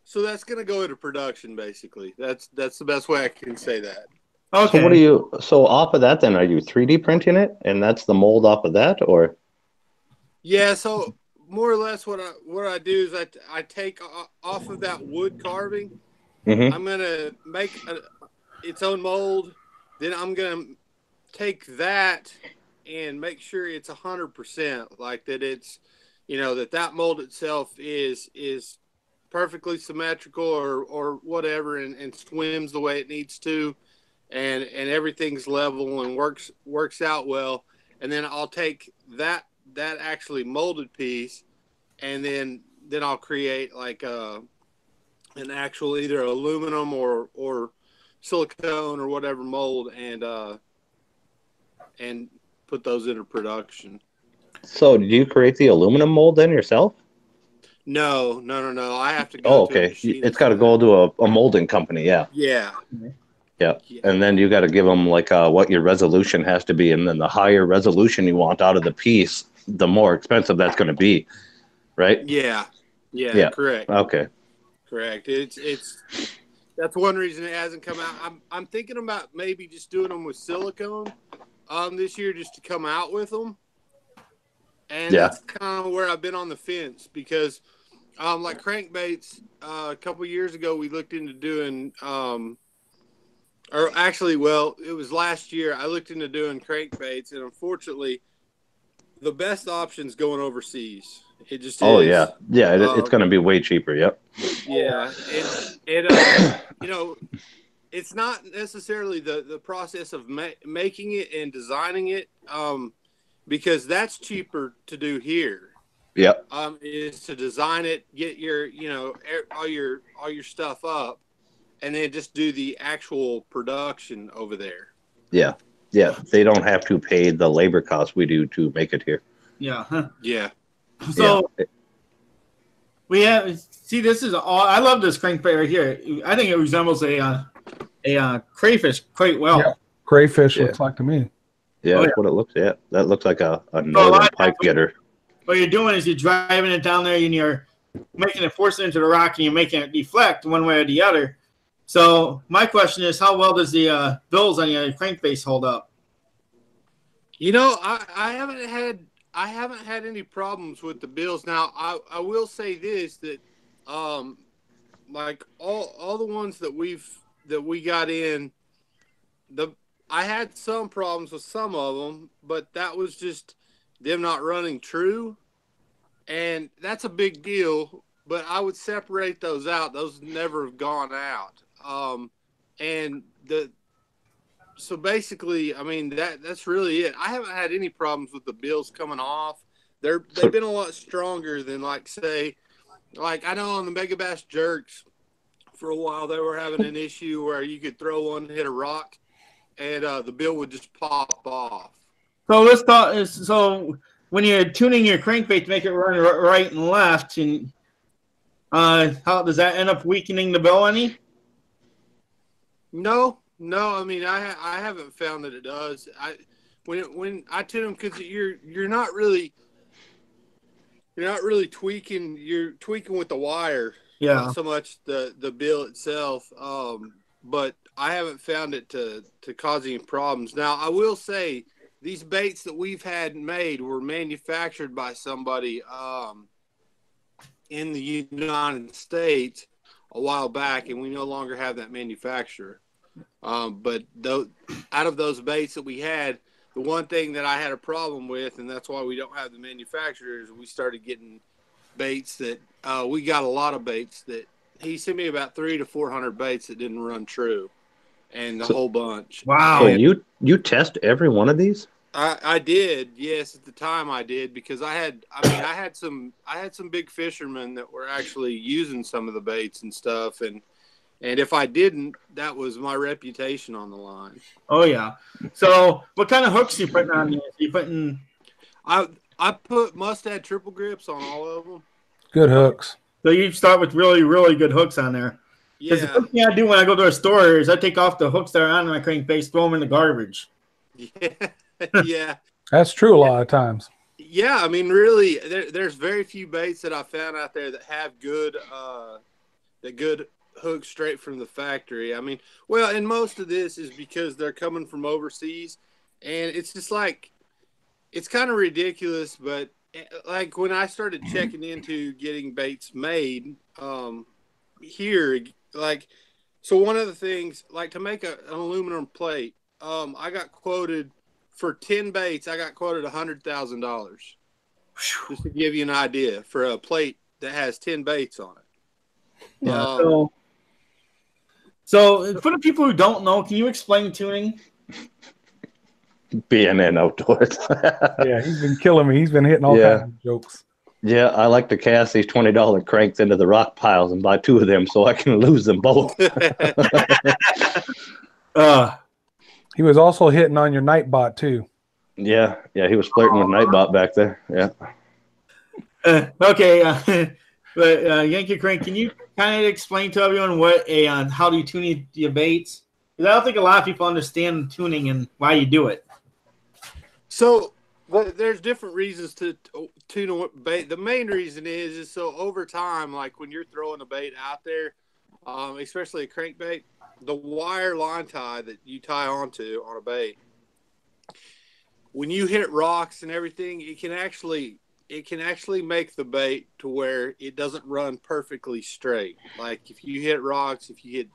so that's going to go into production. Basically, that's the best way I can say that. Okay. So off of that then, are you 3D printing it and that's the mold off of that, or? Yeah, so more or less what I do is I take off of that wood carving. Mm-hmm. I'm gonna make its own mold. Then I'm gonna take that and make sure it's 100%, like that it's that mold itself is perfectly symmetrical or whatever and swims the way it needs to, and everything's level and works out well. And then I'll take that actually molded piece, and then I'll create like an actual either aluminum or silicone or whatever mold, and put those into production. So do you create the aluminum mold then yourself? No. I have to go. Oh, to a okay. machine It's got to go to a molding company. Yeah. Yeah. And then you got to give them like what your resolution has to be, and then the higher resolution you want out of the piece, the more expensive that's going to be, right? Yeah. Correct. Okay. Correct. It's that's one reason it hasn't come out. I'm thinking about maybe just doing them with silicone this year, just to come out with them. And that's kind of where I've been on the fence, because like crankbaits, a couple years ago we looked into doing or actually, well, it was last year I looked into doing crankbaits, and unfortunately the best option's going overseas. It just is. Oh yeah. It's going to be way cheaper. Yep. Yeah, it's not necessarily the process of making it and designing it, because that's cheaper to do here. Yep. Is to design it, get your all your stuff up, and then just do the actual production over there. Yeah. They don't have to pay the labor costs we do to make it here. Yeah. Yeah. So we have this is all. I love this crankbait right here. I think it resembles a crayfish quite well. Yeah. Crayfish looks like to me. Yeah, that's what it looks. Yeah, that looks like a northern pipe getter. What you're doing is you're driving it down there and you're making it force it into the rock and you're making it deflect one way or the other. So my question is, how well does the bills on your crankbase hold up? I haven't had any problems with the bills. Now I will say this, that like all the ones that we got in, I had some problems with some of them, but that was just them not running true, and that's a big deal. But I would separate those out; those never have gone out. So basically, I mean that's really it. I haven't had any problems with the bills coming off. They've been a lot stronger than like I know on the Mega Bass Jerks for a while they were having an issue where you could throw one, hit a rock, and the bill would just pop off. So let's talk. So when you're tuning your crankbait to make it run right and left, and how does that end up weakening the bill any? No. I mean, I haven't found that it does. When I tune them, because you're not really. you're not really tweaking. You're tweaking with the wire, Yeah. not so much the bill itself. But I haven't found it to cause any problems. Now, I will say these baits that we've had made were manufactured by somebody in the United States a while back, and we no longer have that manufacturer. But out of those baits that we had, the one thing that I had a problem with, and that's why we don't have the manufacturers, we started getting baits that we got a lot of baits that he sent me about 300 to 400 baits that didn't run true, and the whole bunch. Wow. So you test every one of these? I did, yes, at the time I did, because I had some big fishermen that were actually using some of the baits and stuff, and if I didn't, that was my reputation on the line. Oh yeah. So what kind of hooks are you putting on these? Are you putting? I put mustad triple grips on all of them. Good hooks. So you start with really, really good hooks on there. Because the Yeah, first thing I do when I go to a store is I take off the hooks that are on my crankbait, throw them in the garbage. yeah, yeah. That's true a lot of times. Yeah, I mean, really, there's very few baits that I found out there that have good hooks straight from the factory. I mean, well, and most of this is because they're coming from overseas, and it's just like, it's kind of ridiculous, but like when I started checking into getting baits made here, like, so one of the things, like to make an aluminum plate, I got quoted for 10 baits. I got quoted $100,000, just to give you an idea for a plate that has 10 baits on it. Yeah. So for the people who don't know, can you explain tuning? BNN Outdoors. Yeah, he's been killing me. He's been hitting all kinds of jokes. Yeah, I like to cast these $20 cranks into the rock piles and buy 2 of them so I can lose them both. He was also hitting on your Nightbot too. Yeah, he was flirting with Nightbot back there. Yeah. Okay, but Yank Ur Crank, can you kind of explain to everyone what how do you tune your baits? Because I don't think a lot of people understand tuning and why you do it. So there's different reasons to tune a bait. The main reason is so over time, like when you're throwing a bait out there, especially a crankbait, the wire line tie that you tie onto on a bait, when you hit rocks and everything, it can actually make the bait to where it doesn't run perfectly straight. Like if you hit rocks, if you hit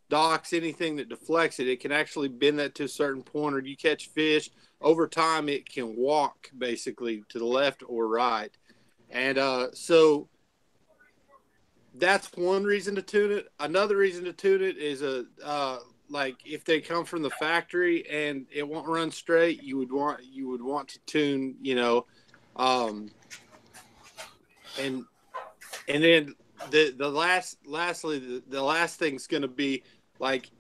docks, anything that deflects it, it can actually bend that to a certain point, or you catch fish. Over time, it can walk basically to the left or right. And so that's one reason to tune it. Another reason to tune it is like if they come from the factory and it won't run straight, you would want to tune, and then the last thing's going to be like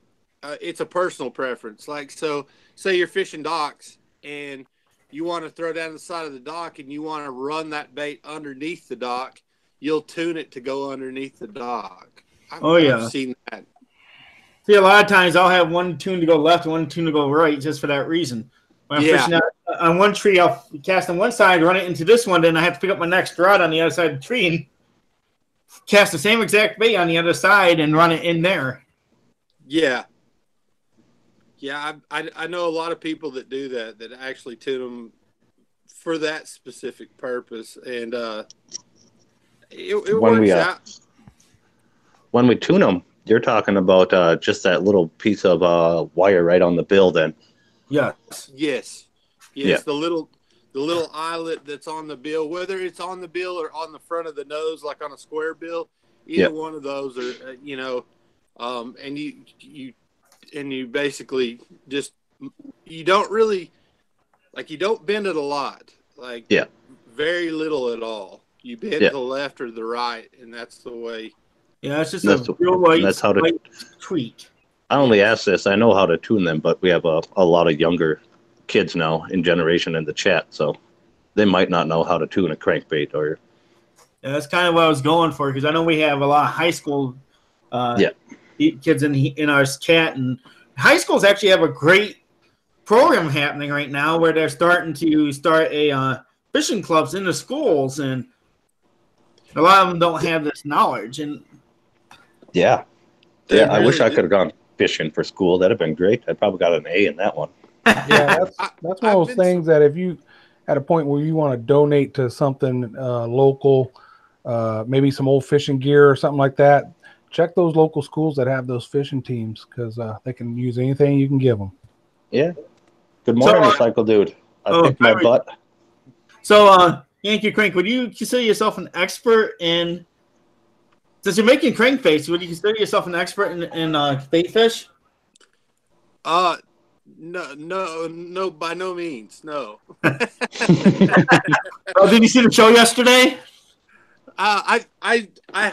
it's a personal preference. Like, so say you're fishing docks and you want to throw down the side of the dock and you want to run that bait underneath the dock, you'll tune it to go underneath the dock. I've seen that. See, a lot of times I'll have one tune to go left and one tune to go right just for that reason. When I'm fishing out on one tree, I'll cast on one side, run it into this one, then I have to pick up my next rod on the other side of the tree and cast the same exact bait on the other side and run it in there. Yeah. Yeah, I know a lot of people that do that actually tune them for that specific purpose, and it works out. When we tune them, you're talking about just that little piece of wire right on the bill, then. Yes. Yeah. The little eyelet that's on the bill, whether it's on the bill or on the front of the nose, like on a square bill, either one of those are, and you basically just, you don't really, like, you don't bend it a lot, like very little at all. You bend to the left or the right, and that's the way. Yeah, it's just a real light tweak. I only ask this. I know how to tune them, but we have a lot of younger kids now in generation in the chat, so they might not know how to tune a crankbait. Or that's kind of what I was going for, because I know we have a lot of high school kids in our chat, and high schools actually have a great program happening right now where they're starting a fishing clubs in the schools, and a lot of them don't have this knowledge, and Yeah. They Yeah, I wish really I do. could have gone fishing for school. That'd have been great. I probably got an A in that one. Yeah, that's one I've of those been things that if you at a point where you want to donate to something local, maybe some old fishing gear or something like that, check those local schools that have those fishing teams because they can use anything you can give them. Yeah. Good morning, So, Recycle Dude. I oh, picked my sorry. butt. So, Yank Ur Crank, would you consider yourself an expert in? Since you're making crankbaits, would you consider yourself an expert in bait fish? No, by no means, no. Oh, did you see the show yesterday? I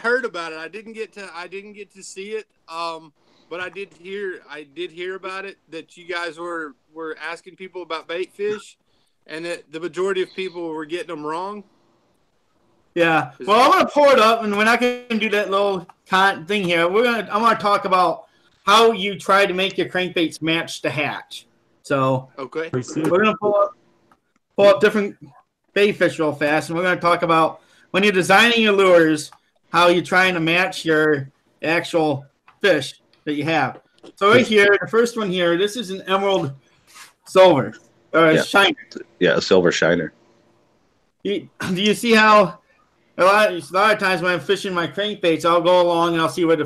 heard about it. I didn't get to see it. But I did hear about it, that you guys were asking people about bait fish, and that the majority of people were getting them wrong. Yeah. Well, I'm gonna pull it up, and we're not gonna do that little thing here. I'm gonna talk about how you try to make your crankbaits match the hatch. So Okay. we're gonna pull up different bait fish real fast, and we're gonna talk about when you're designing your lures, how you're trying to match your actual fish that you have. So right here, the first one here, this is an emerald silver or Yeah. shiner. Yeah, a silver shiner. Do you see how a lot of times when I'm fishing my crankbaits, I'll go along and I'll see where the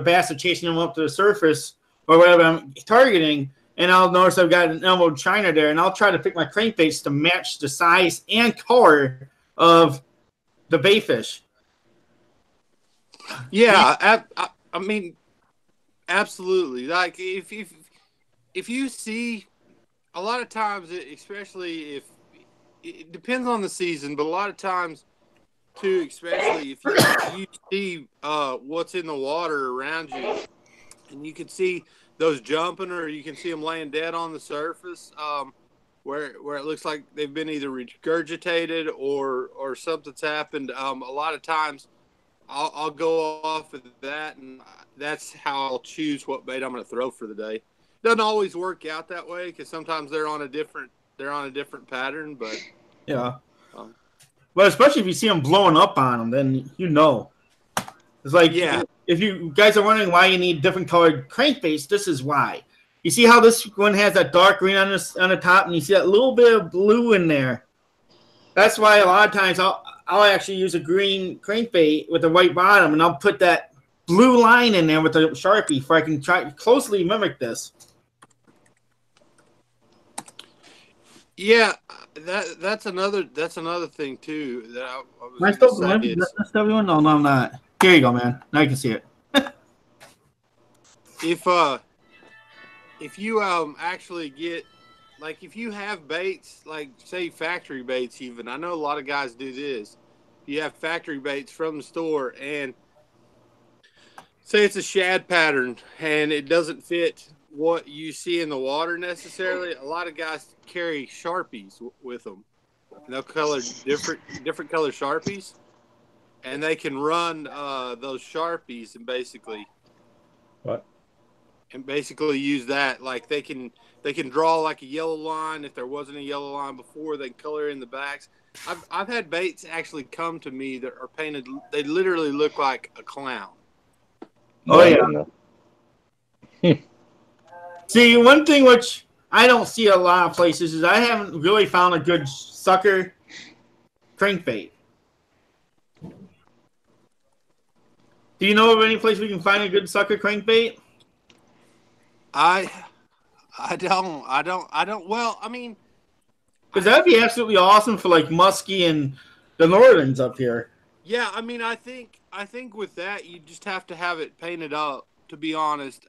bass are chasing them up to the surface or whatever I'm targeting, and I'll notice I've got an emerald shiner there, and I'll try to pick my crankbaits to match the size and color of the bait fish. Yeah, I mean, absolutely. Like if you see, a lot of times, especially if it depends on the season, but a lot of times too, especially if you see what's in the water around you, and you can see those jumping, or you can see them laying dead on the surface, where it looks like they've been either regurgitated or something's happened. A lot of times, I'll go off of that, and that's how I'll choose what bait I'm going to throw for the day. Doesn't always work out that way, because sometimes they're on a different pattern, but Yeah. But especially if you see them blowing up on them, then you know. It's like, Yeah. if you guys are wondering why you need different colored crankbaits, this is why. You see how this one has that dark green on the top, and you see that little bit of blue in there. That's why a lot of times I'll actually use a green crankbait with a white bottom, and I'll put that blue line in there with a Sharpie so I can try to closely mimic this. yeah, that's another thing too that I was Am I going still to say is, everyone? No, I'm not. Here you go, man. Now you can see it. if you actually get, like, if you have baits, like say factory baits, even, I know a lot of guys do this. You have factory baits from the store, and say it's a shad pattern and it doesn't fit what you see in the water necessarily. A lot of guys carry Sharpies with them. And they'll color different color Sharpies, and they can run those Sharpies and basically use that. Like they can draw like a yellow line if there wasn't a yellow line before. They can color in the backs. I've had baits actually come to me that are painted. They literally look like a clown. Oh yeah. See, one thing which I don't see a lot of places is I haven't really found a good sucker crankbait. Do you know of any place we can find a good sucker crankbait? I don't. Well, I mean, because that'd be absolutely awesome for like Muskie and the Northerns up here. Yeah, I mean, I think with that you just have to have it painted up. To be honest,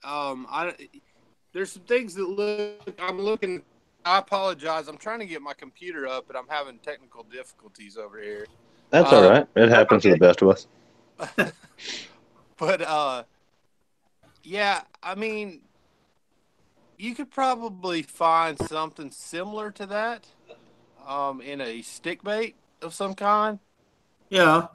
there's some things that look. I'm looking. I apologize. I'm trying to get my computer up, and I'm having technical difficulties over here. That's all right. It happens to the best of us. But yeah, I mean, you could probably find something similar to that in a stick bait of some kind. Yeah.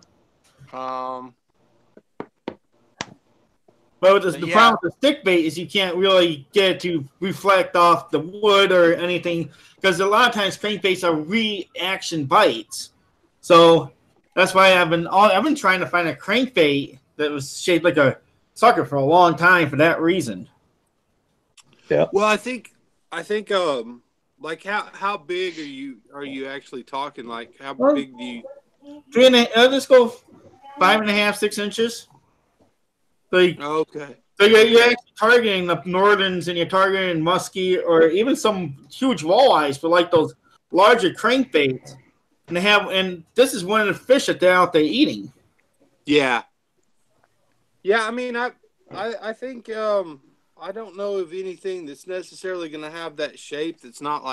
But the problem with the stick bait is you can't really get it to reflect off the wood or anything, because a lot of times crankbaits are reaction bites. So That's why I've been trying to find a crankbait that was shaped like a sucker for a long time for that reason. Yeah. Well, I think like how big are you actually talking? Like how big do you? 3.5. Let's go 5.5, 6 inches. So, Okay. so you're actually targeting the northerns, and you're targeting muskie, or even some huge walleyes for like those larger crankbaits. And this is one of the fish that they're out there eating. Yeah. Yeah, I mean, I think I don't know of anything that's necessarily going to have that shape that's not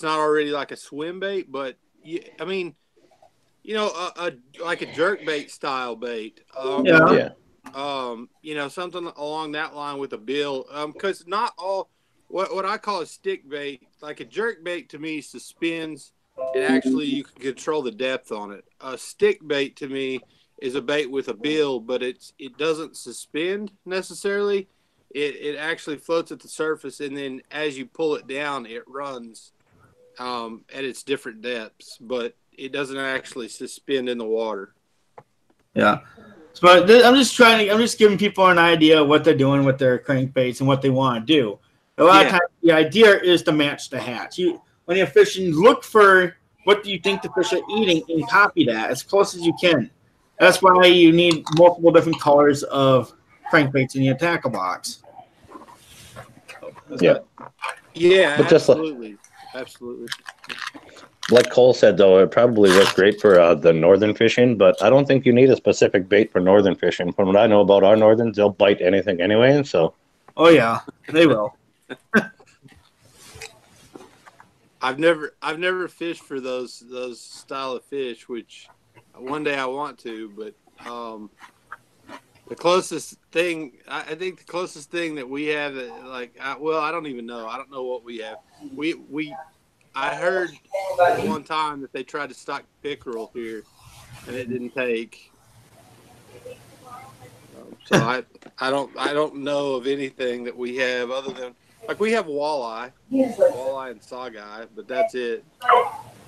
already like a swim bait, but I mean, like a jerk bait style bait. Yeah. Something along that line with a bill. Because not all what I call a stick bait, like a jerk bait to me suspends, and actually you can control the depth on it. A stick bait to me is a bait with a bill, but it doesn't suspend necessarily. It actually floats at the surface, and then as you pull it down, it runs at its different depths, but it doesn't actually suspend in the water. Yeah. But I'm just giving people an idea of what they're doing with their crankbaits and what they want to do. A lot of times, the idea is to match the hatch. When you're fishing, look for what do you think the fish are eating and copy that as close as you can. That's why you need multiple different colors of crankbaits in your tackle box. Yeah. Yeah, but absolutely. Absolutely. Like Cole said, though, it probably works great for the northern fishing, but I don't think you need a specific bait for northern fishing. From what I know about our northerns, they'll bite anything anyway. So. Oh yeah, they will. I've never fished for those style of fish, which one day I want to, but the closest thing I think the closest thing that we have, I don't even know. I don't know what we have. I heard one time that they tried to stock pickerel here, and it didn't take. So I don't know of anything that we have other than like we have walleye and sawguy, but that's it.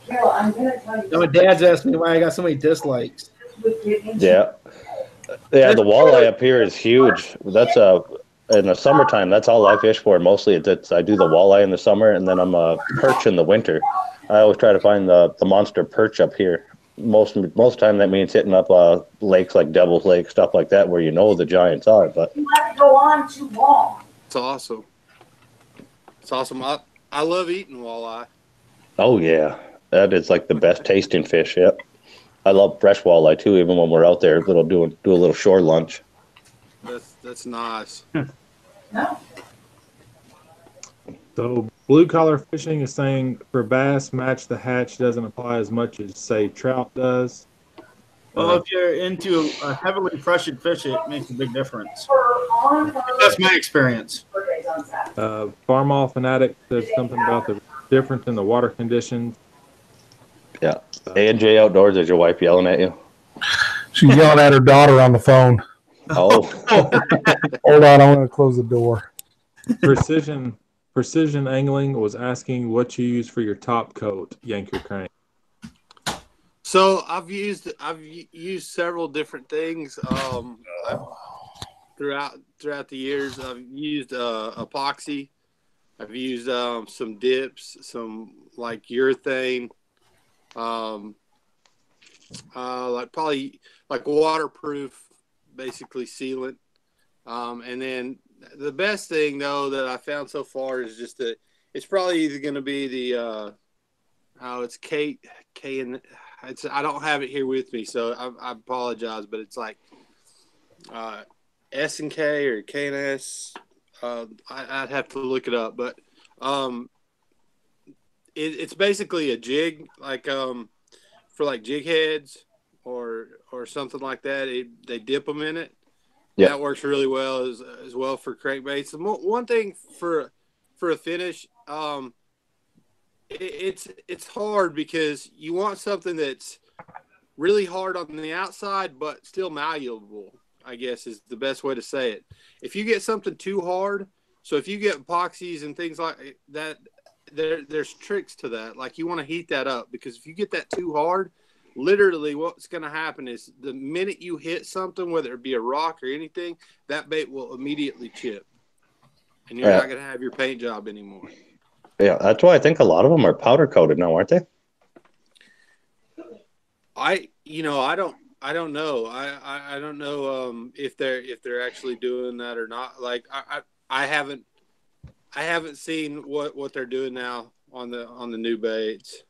My dad's asked me why I got so many dislikes. Yeah, the walleye up here is huge. That's in the summertime. That's all I fish for. Mostly, I do the walleye in the summer, and then I'm a perch in the winter. I always try to find the monster perch up here. Most time that means hitting up lakes like Devil's Lake, stuff like that, where you know the giants are. But you let it go on too long. It's awesome. It's awesome. I love eating walleye. Oh yeah, that is like the best tasting fish. Yep. I love fresh walleye too. Even when we're out there, do a little shore lunch. That's nice. No. So blue collar fishing is saying for bass, match the hatch doesn't apply as much as say trout does. Well, if you're into a heavily pressured fish, it makes a big difference. That's my experience. Farm All Fanatic said something about the difference in the water conditions. Yeah. A&J Outdoors, is your wife yelling at you? She's yelling at her daughter on the phone. Oh. Hold on, I'm going to close the door. Precision Angling was asking what you use for your top coat, Yank Ur Crank. So I've used several different things throughout the years. I've used epoxy. I've used some dips, some like urethane, like probably like waterproof, basically sealant. And then the best thing though that I found so far is just that it's probably either going to be the it's K and I don't have it here with me, so I apologize, but it's like S&K or K&S. I'd have to look it up, but it's basically a jig, like for like jig heads or something like that. They dip them in it. Yeah, that works really well as well for crankbaits. And one thing for a finish, it's hard because you want something that's really hard on the outside but still malleable, I guess is the best way to say it. If you get something too hard, so if you get epoxies and things like that, there's tricks to that. Like you want to heat that up, because if you get that too hard, literally what's going to happen is the minute you hit something, whether it be a rock or anything, that bait will immediately chip. And you're not going to have your paint job anymore. Yeah, that's why I think a lot of them are powder coated now, aren't they? I don't know. I don't know if they're actually doing that or not. Like I haven't seen what they're doing now on the new baits.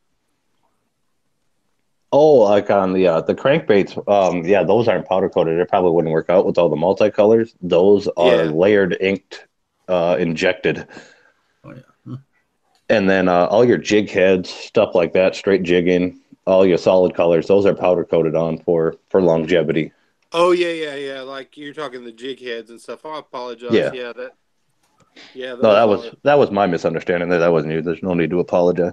Oh, like on the crankbaits, yeah, those aren't powder coated. It probably wouldn't work out with all the multicolors. Those are layered, inked, injected. Oh yeah. And then all your jig heads, stuff like that, straight jigging, all your solid colors, those are powder coated on for longevity. Oh yeah. Like you're talking the jig heads and stuff. I apologize. Yeah. Yeah, No, that was my misunderstanding. That wasn't you. There's no need to apologize.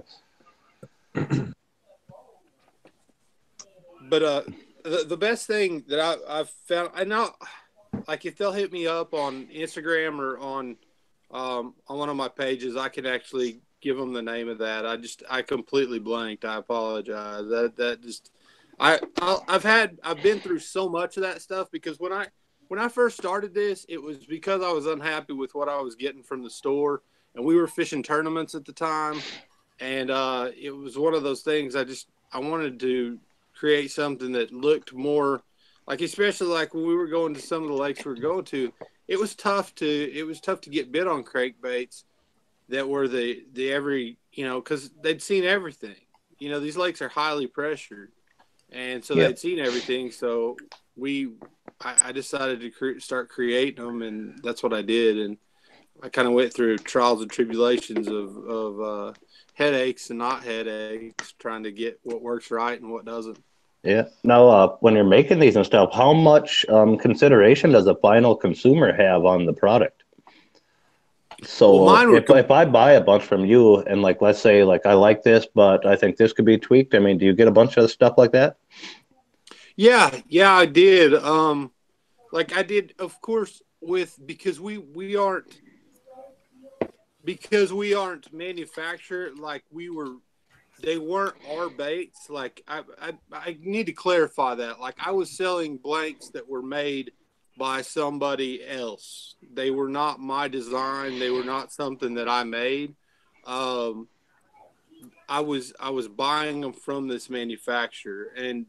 But the best thing that I've found, I know, like if they'll hit me up on Instagram or on one of my pages, I can actually give them the name of that. I completely blanked. I apologize. I've been through so much of that stuff because when I first started this, it was because I was unhappy with what I was getting from the store, and we were fishing tournaments at the time, and it was one of those things. I wanted to create something that looked more like, especially like when we were going to some of the lakes we were going to, it was tough to get bit on crankbaits that were the every, because they'd seen everything. These lakes are highly pressured, and so they'd seen everything. So I decided to start creating them, and that's what I did. And I kind of went through trials and tribulations of headaches and not headaches, trying to get what works right and what doesn't. Yeah. Now, when you're making these and stuff, how much consideration does the final consumer have on the product? So if I buy a bunch from you and like, let's say like, I like this, but I think this could be tweaked. I mean, do you get a bunch of stuff like that? Yeah, I did. Like I did, of course, because we aren't manufactured like we were. They weren't our baits. Like I need to clarify that. Like I was selling blanks that were made by somebody else. They were not my design. They were not something that I made. I was buying them from this manufacturer, and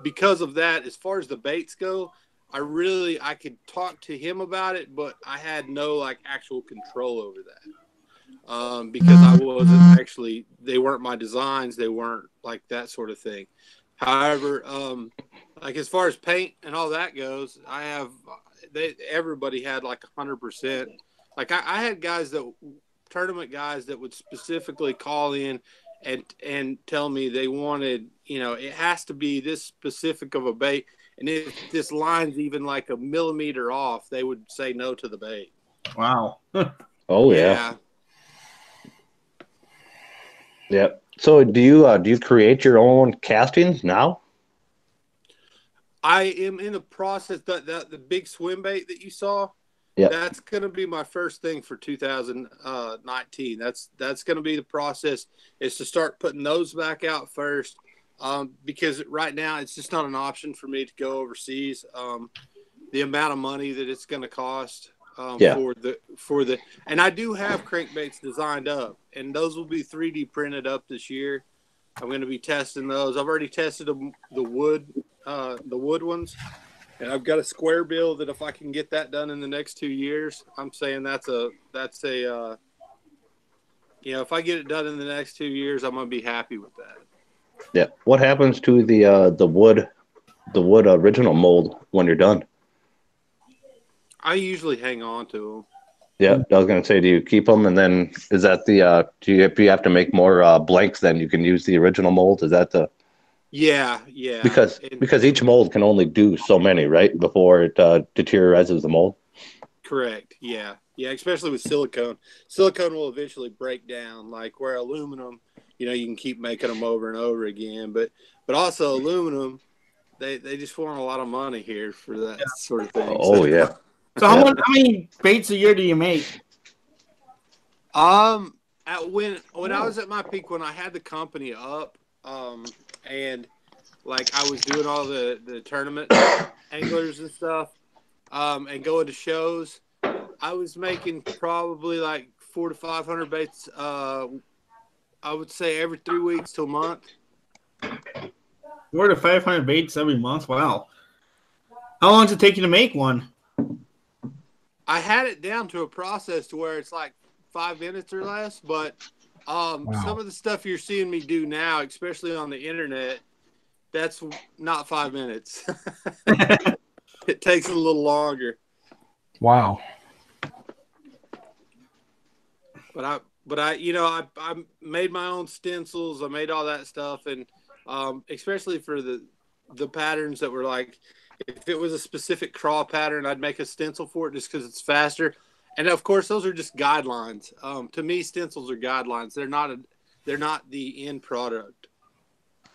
because of that, as far as the baits go, I could talk to him about it, but I had no like actual control over that. Because I wasn't actually, they weren't my designs. They weren't like that sort of thing. However, like as far as paint and all that goes, everybody had like 100%. Like I had tournament guys that would specifically call in and tell me they wanted, it has to be this specific of a bait. And if this line's even like a millimeter off, they would say no to the bait. Wow. Oh yeah. Yep. So do you create your own castings now? I am in the process. The big swim bait that you saw, that's going to be my first thing for 2019. That's going to be the process, is to start putting those back out first, because right now it's just not an option for me to go overseas. The amount of money that it's going to cost. For the and I do have crankbaits designed up, and those will be 3D printed up this year. I'm going to be testing those. I've already tested the wood ones, and I've got a square bill that if I can get that done in the next 2 years, I'm saying that's a if I get it done in the next 2 years, I'm going to be happy with that. Yeah. What happens to the wood original mold when you're done? I usually hang on to them. Yeah, I was gonna say, do you keep them, and then is that if you have to make more blanks, then you can use the original mold? Is that the? Yeah. Because each mold can only do so many, right, before it deteriorizes the mold. Correct. Yeah. Especially with silicone. Silicone will eventually break down, like where aluminum, you can keep making them over and over again, but also aluminum, they just want a lot of money here for that sort of thing. Oh yeah. So how many baits a year do you make? When I was at my peak, when I had the company up, and like I was doing all the tournament anglers and stuff, and going to shows, I was making probably like 400 to 500 baits. I would say every 3 weeks to a month. 400 to 500 baits every month. Wow. How long does it take you to make one? I had it down to a process to where it's like 5 minutes or less, but some of the stuff you're seeing me do now, especially on the internet, that's not 5 minutes. It takes a little longer. Wow. But I made my own stencils. I made all that stuff, and especially for the patterns that were like, if it was a specific crawl pattern, I'd make a stencil for it just because it's faster. And of course, those are just guidelines. To me, stencils are guidelines. They're not the end product.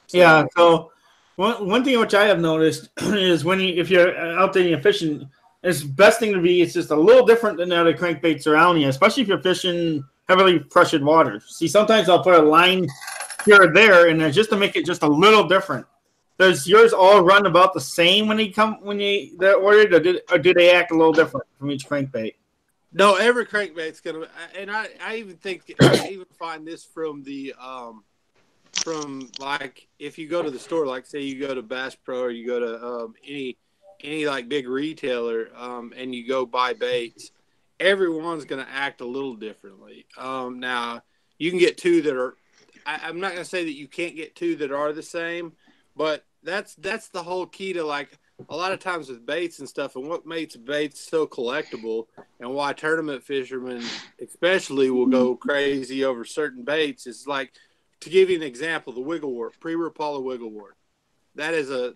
So, yeah. So one thing which I have noticed is if you're out there and you're fishing, it's best thing to be. It's just a little different than the other crankbaits around you, especially if you're fishing heavily pressured water. See, sometimes I'll put a line here or there, and just to make it just a little different. Does yours all run about the same when they're ordered, or do they act a little different from each crankbait? No, every crankbait's gonna, and I even think I even find this from the from like if you go to the store, like say you go to Bass Pro or you go to any like big retailer, and you go buy baits, everyone's gonna act a little differently. Now you can get two that are. I'm not gonna say that you can't get two that are the same, but that's the whole key to like a lot of times with baits and stuff, and what makes baits so collectible and why tournament fishermen especially will go crazy over certain baits is like, to give you an example, the wiggle wart, pre-Rapala wiggle wart. That is a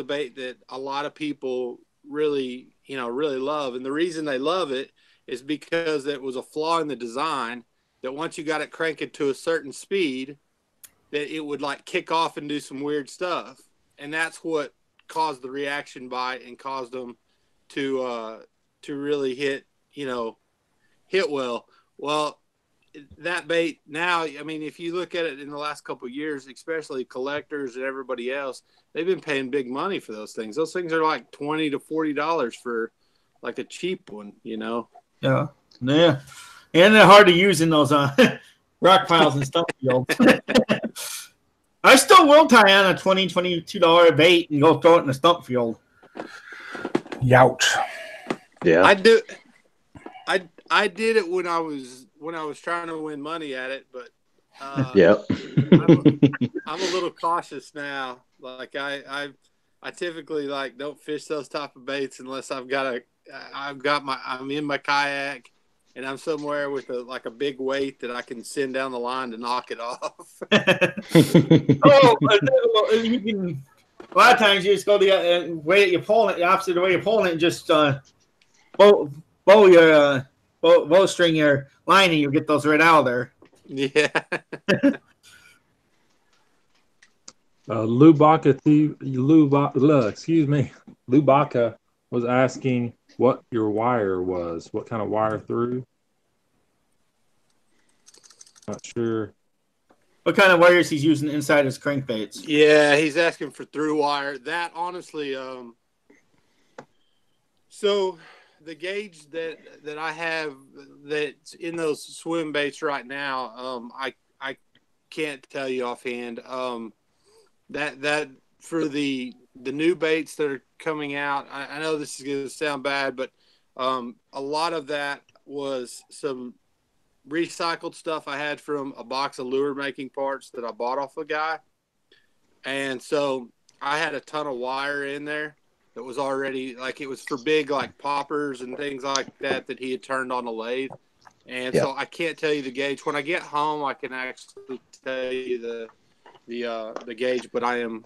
bait that a lot of people really love. And the reason they love it is because it was a flaw in the design that once you got it cranking to a certain speed, that it would like kick off and do some weird stuff. And that's what caused the reaction bite and caused them to really hit well. Well, that bait now, I mean, if you look at it in the last couple of years, especially collectors and everybody else, they've been paying big money for those things. Those things are like $20 to $40 for like a cheap one, Yeah. Yeah. And they're hard to use in those rock piles and stuff. I still will tie on a $20, $22 bait and go throw it in the stump field. Youch. Yeah. I do. I did it when I was trying to win money at it, but yeah. I'm a little cautious now. Like I typically like don't fish those type of baits unless I'm in my kayak and I'm somewhere with a big weight that I can send down the line to knock it off. You can. A lot of times you just go the way that you're pulling it, the opposite way you're pulling it, and just bow your bowstring your line, and you'll get those right out of there. Yeah. Lubaka was asking what your wire was, what kind of wire through. Not sure. What kind of wires he's using inside his crankbaits? Yeah, he's asking for through wire. That honestly, so the gauge that I have that's in those swim baits right now, I can't tell you offhand. That for the new baits that are coming out, I know this is going to sound bad, but a lot of that was some recycled stuff I had from a box of lure making parts that I bought off a guy. And so I had a ton of wire in there that was already like, it was for big like poppers and things like that he had turned on a lathe. And so I can't tell you the gauge. When I get home, I can actually tell you the gauge, but I am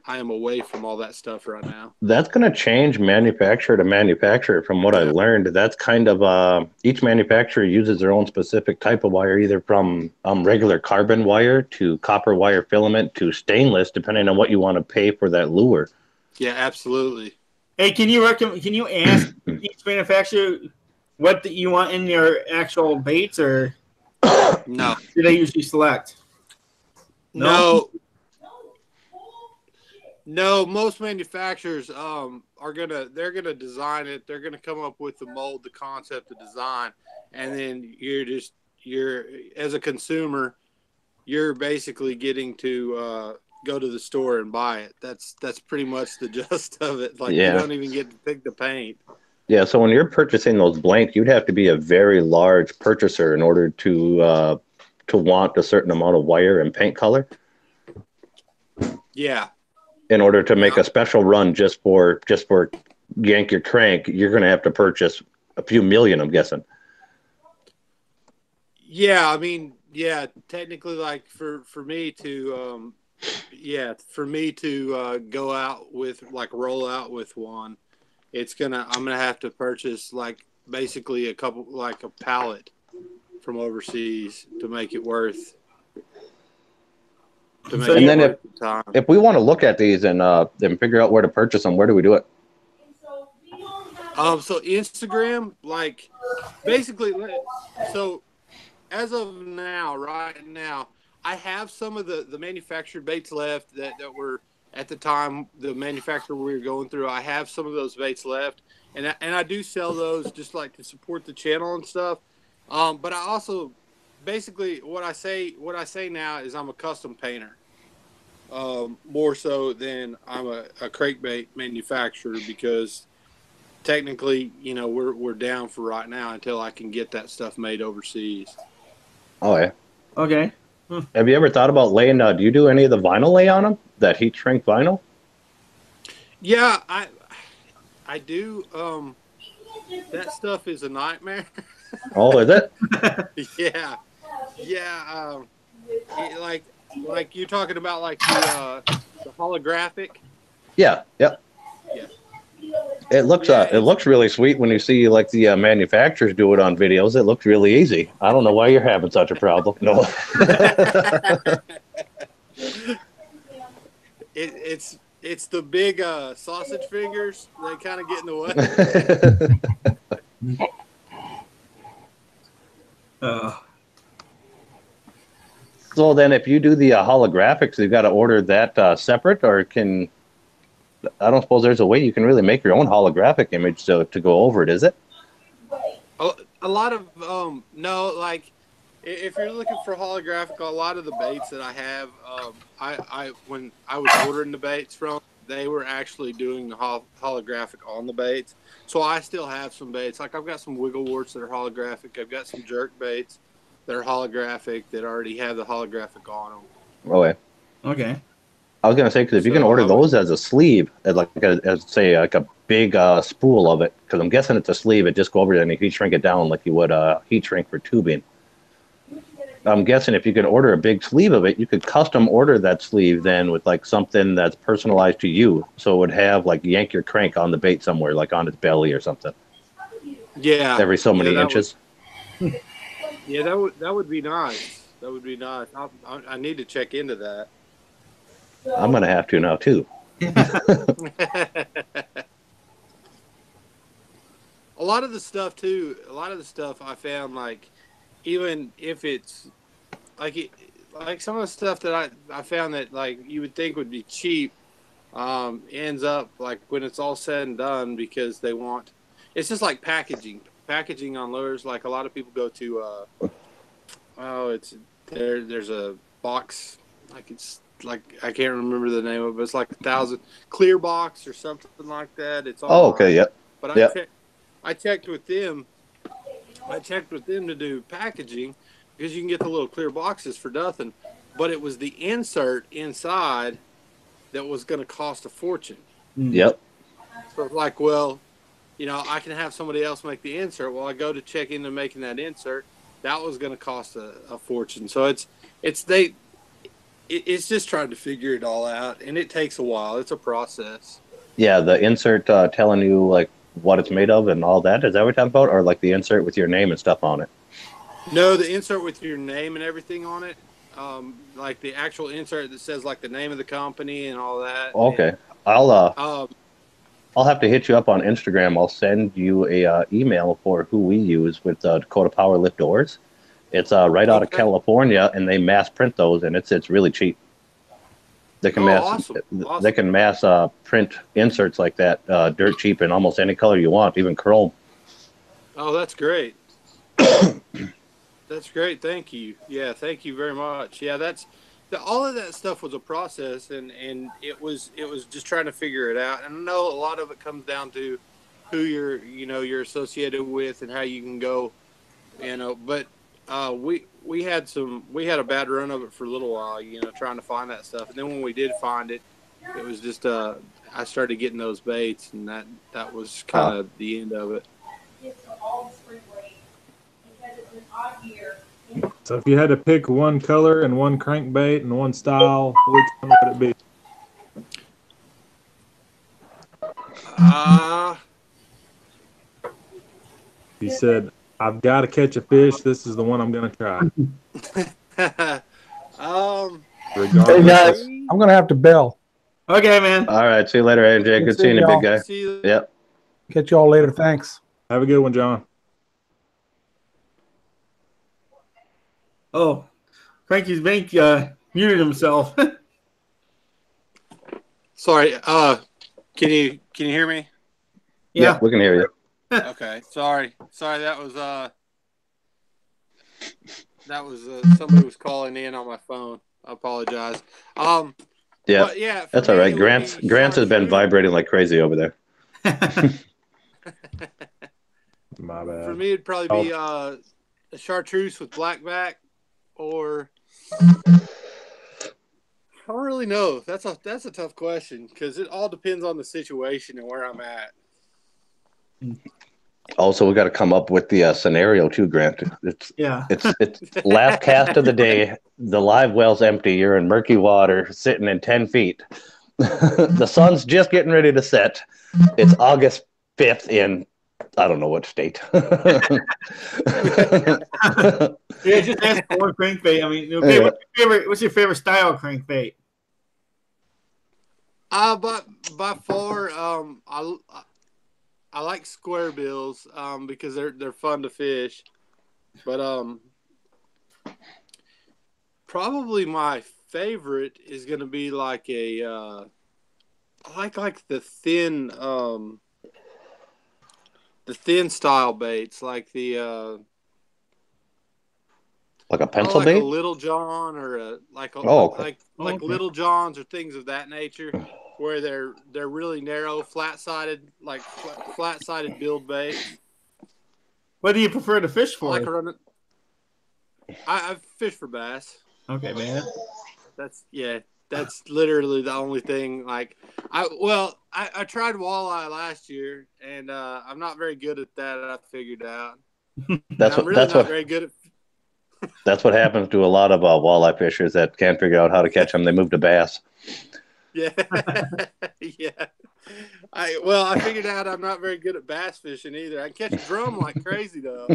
away from all that stuff right now. That's going to change manufacturer to manufacturer from what I learned. That's kind of each manufacturer uses their own specific type of wire, either from regular carbon wire to copper wire filament to stainless, depending on what you want to pay for that lure. Yeah, absolutely. Hey, can you ask each manufacturer what you want in your actual baits, or no? Do they usually select? No. No, most manufacturers they're gonna design it. They're gonna come up with the mold, the concept, the design, and then you're as a consumer, you're basically getting to go to the store and buy it. That's pretty much the gist of it. Like you Yeah. don't even get to pick the paint. Yeah, so when you're purchasing those blank, you'd have to be a very large purchaser in order to want a certain amount of wire and paint color. Yeah. In order to make Yeah. a special run just for Yank Ur Crank, you're going to have to purchase a few million, I'm guessing. Yeah, I mean, yeah, technically, like for me to go out with like roll out with one, I'm gonna have to purchase like basically a pallet from overseas to make it worth And then the time. if we want to look at these and figure out where to purchase them, where do we do it? So Instagram, like basically, so as of now, right now, I have some of the manufactured baits left that were at the time the manufacturer we were going through. I have some of those baits left, and I do sell those just like to support the channel and stuff. But I also basically what I say now is I'm a custom painter, more so than I'm a crankbait manufacturer, because technically, you know, we're down for right now until I can get that stuff made overseas. Oh yeah. Okay. Have you ever thought about laying? Do you do any of the vinyl lay on them? That heat shrink vinyl? Yeah, I do. That stuff is a nightmare. Oh, is it? Yeah. Like you're talking about like the holographic. Yeah. Yeah. It looks really sweet when you see like the manufacturers do it on videos. It looks really easy. I don't know why you're having such a problem. No. It's the big sausage fingers. They kind of get in the way. So then, if you do the holographics, you've got to order that separate, or I don't suppose there's a way you can really make your own holographic image to go over it, is it? A lot of no, like if you're looking for holographic, a lot of the baits that I have, when I was ordering the baits from, they were actually doing the holographic on the baits. So I still have some baits. Like I've got some wiggle warts that are holographic. I've got some jerk baits that are holographic that already have the holographic on them. Oh, yeah. Okay. I was gonna say, because if you can order those as a sleeve, as a big spool of it, because I'm guessing it's a sleeve, it just go over it and you heat shrink it down like you would heat shrink for tubing. I'm guessing if you could order a big sleeve of it, you could custom order that sleeve then with like something that's personalized to you, so it would have like Yank Ur Crank on the bait somewhere, like on its belly or something. Yeah. Every so many inches. Yeah, that would be nice. That would be nice. I need to check into that. I'm gonna have to now too. A lot of the stuff I found, like, even if it's like some of the stuff that I found that like you would think would be cheap, ends up like when it's all said and done, because it's just like packaging on lures. Like a lot of people go to there's a box, like it's like I can't remember the name of it, but it's like 1,000 clear box or something like that. It's all okay, yeah. But I checked with them. I checked with them to do packaging, because you can get the little clear boxes for nothing. But it was the insert inside that was going to cost a fortune. Yep. So like, well, you know, I can have somebody else make the insert. Well, I go to check into making that insert. That was going to cost a fortune. So it's just trying to figure it all out, and it takes a while. It's a process. Yeah, the insert telling you like what it's made of and all that. Is that what you're talking about, or like the insert with your name and stuff on it? No, the insert with your name and everything on it. Like the actual insert that says like the name of the company and all that. Okay, And, I'll have to hit you up on Instagram. I'll send you a email for who we use with Dakota Power Lift doors. It's right out of California, and they mass print those, and it's really cheap. They can Awesome. they can mass print inserts like that dirt cheap in almost any color you want, even chrome. Oh, that's great. That's great. Thank you. Yeah, thank you very much. Yeah, all of that stuff was a process, and it was just trying to figure it out. And I know a lot of it comes down to who you're associated with and how you can go, But we had a bad run of it for a little while, trying to find that stuff. And then when we did find it, it was just I started getting those baits, and that was kind of the end of it. So if you had to pick one color and one crankbait and one style, which one would it be? He said, I've got to catch a fish. This is the one I'm going to try. Hey guys, I'm going to have to bail. Okay, man. All right. See you later, AJ. Good seeing you, big guy. See you. Yep. Catch y'all later. Thanks. Have a good one, John. Oh, Cranky's Bank muted himself. Sorry. Can you hear me? Yeah, we can hear you. Okay. Sorry. That was somebody was calling in on my phone. I apologize. Yeah, that's all right. Grant's has been vibrating like crazy over there. My bad. For me, it'd probably be a chartreuse with blackback, or I don't really know. That's a tough question because it all depends on the situation and where I'm at. Also, we got to come up with the scenario too, Grant. It's last cast of the day. The live well's empty. You're in murky water, sitting in 10 feet. The sun's just getting ready to set. It's August 5th in I don't know what state. Yeah, just ask for crankbait. I mean, what's your favorite style of crankbait? But by far, I like square bills because they're fun to fish. But probably my favorite is going to be like I like the thin style baits, like the like a pencil like bait, a Little John, or like Little Johns or things of that nature, where they're really narrow, flat-sided build baits. What do you prefer to fish for? I like running. I fish for bass. Okay, man. That's literally the only thing. Like, I tried walleye last year, and I'm not very good at that. I figured out. That's very good at. That's what happens to a lot of walleye fishers that can't figure out how to catch them. They move to bass. Yeah, yeah. I figured out I'm not very good at bass fishing either. I can catch drum like crazy though.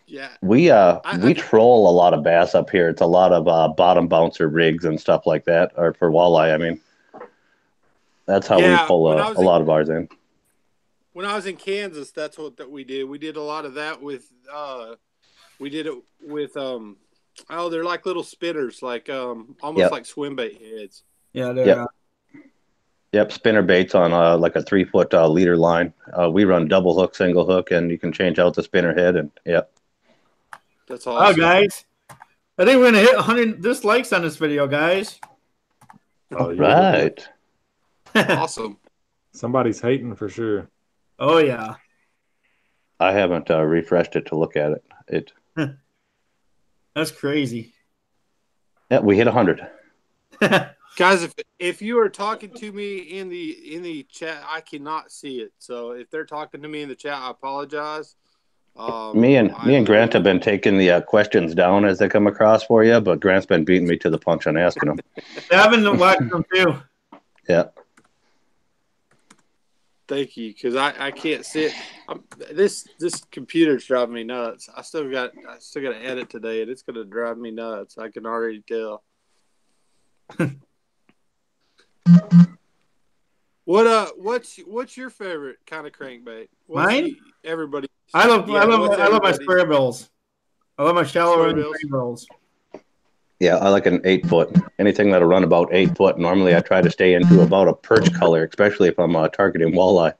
Yeah. We troll a lot of bass up here. It's a lot of bottom bouncer rigs and stuff like that, or for walleye. I mean, that's how we pull a lot of ours in. When I was in Kansas, that's what we did. We did a lot of that with we did it with they're like little spinners, like almost like swim bait heads. Yeah, they're Yep, spinner baits on like a 3-foot leader line. We run double hook, single hook, and you can change out the spinner head. And that's awesome. Oh, guys, I think we're gonna hit 100 dislikes on this video, guys. All right. Awesome. Somebody's hating for sure. Oh yeah. I haven't refreshed it to look at it. That's crazy. Yeah, we hit 100. Guys, if you are talking to me in the chat, I cannot see it. So if they're talking to me in the chat, I apologize. Me and Grant have been taking the questions down as they come across for you, but Grant's been beating me to the punch on asking them. I've been watching them too. Yeah. Thank you, because I can't see it. This computer's driving me nuts. I still got to edit today, and it's going to drive me nuts. I can already tell. What's your favorite kind of crankbait? Mine? Everybody. I love my square bills. I love my shallower Square bills. rainbows. Yeah, I like an 8-foot. Anything that'll run about 8 foot. Normally, I try to stay into about a perch color, especially if I'm targeting walleye.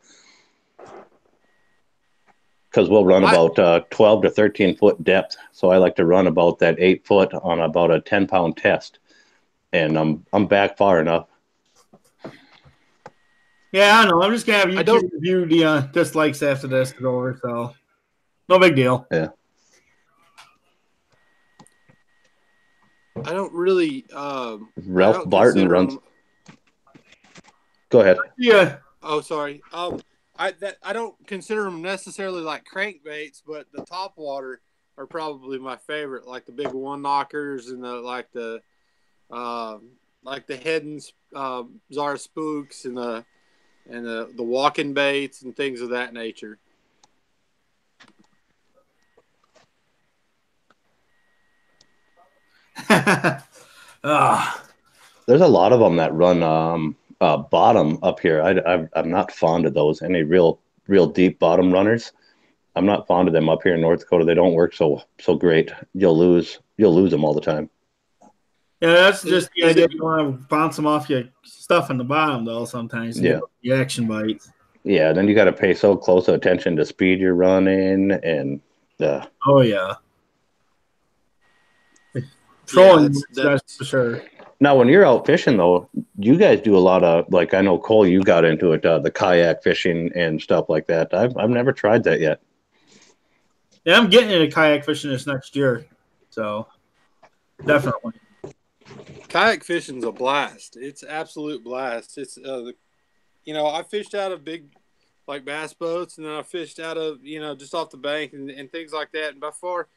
Because we'll run about 12 to 13 foot depth. So I like to run about that 8 foot on about a 10-pound test. And I'm back far enough. Yeah, I know. I'm just going to have YouTube review the dislikes after this is over. So no big deal. Yeah. I don't really. Ralph Barton runs. Go ahead. Yeah. Oh, sorry. I don't consider them necessarily like crankbaits, but the top water are probably my favorite, like the big one knockers and the Heddens Zara spooks and the walking baits and things of that nature. There's a lot of them that run bottom up here. I'm not fond of those. Any real deep bottom runners. I'm not fond of them up here in North Dakota. They don't work so great. You'll lose them all the time. Yeah, that's just the idea. You want to bounce them off your stuff in the bottom, though. Sometimes, yeah, the action bites. Yeah, then you got to pay so close attention to speed you're running, and oh yeah, trolling. That's for sure. Now, when you're out fishing, though, you guys do a lot of, like, I know, Kohl, you got into it, the kayak fishing and stuff like that. I've never tried that yet. Yeah, I'm getting into kayak fishing this next year, so definitely. Kayak fishing's a blast. It's absolute blast. It's I fished out of big like bass boats, and then I fished out of just off the bank and things like that. And by far,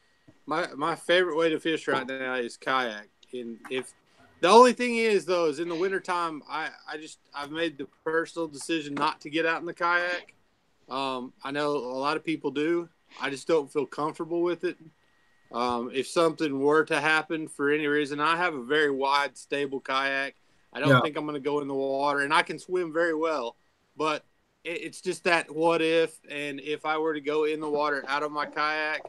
my favorite way to fish right now is kayak. And if the only thing is though is in the wintertime, I've made the personal decision not to get out in the kayak. I know a lot of people do. I just don't feel comfortable with it. If something were to happen for any reason, I have a very wide, stable kayak. I don't think I'm going to go in the water, and I can swim very well, but it's just that what if, and if I were to go in the water out of my kayak,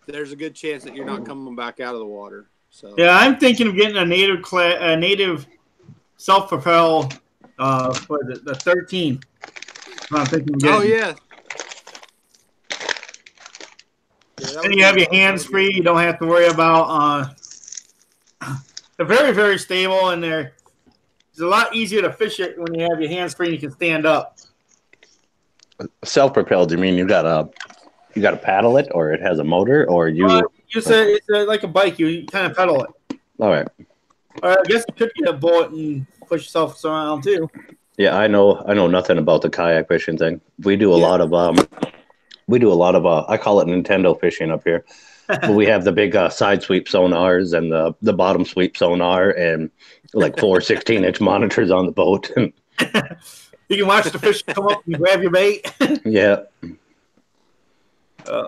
there's a good chance that you're not coming back out of the water. So yeah, I'm thinking of getting a native self-propel for the 13. I'm thinking of getting. Oh yeah. And you have your hands free. You don't have to worry about. They're very, very stable, and it's a lot easier to fish it when you have your hands free and you can stand up. Self-propelled? You mean you got to paddle it, or it has a motor, or you? It's like a bike. You kind of pedal it. All right. I guess you could get a boat and push yourself around too. Yeah, I know nothing about the kayak fishing thing. We do a lot of I call it Nintendo fishing up here. But we have the big side sweep sonars and the bottom sweep sonar and like 4 16-inch monitors on the boat. You can watch the fish come up and grab your bait. Yeah.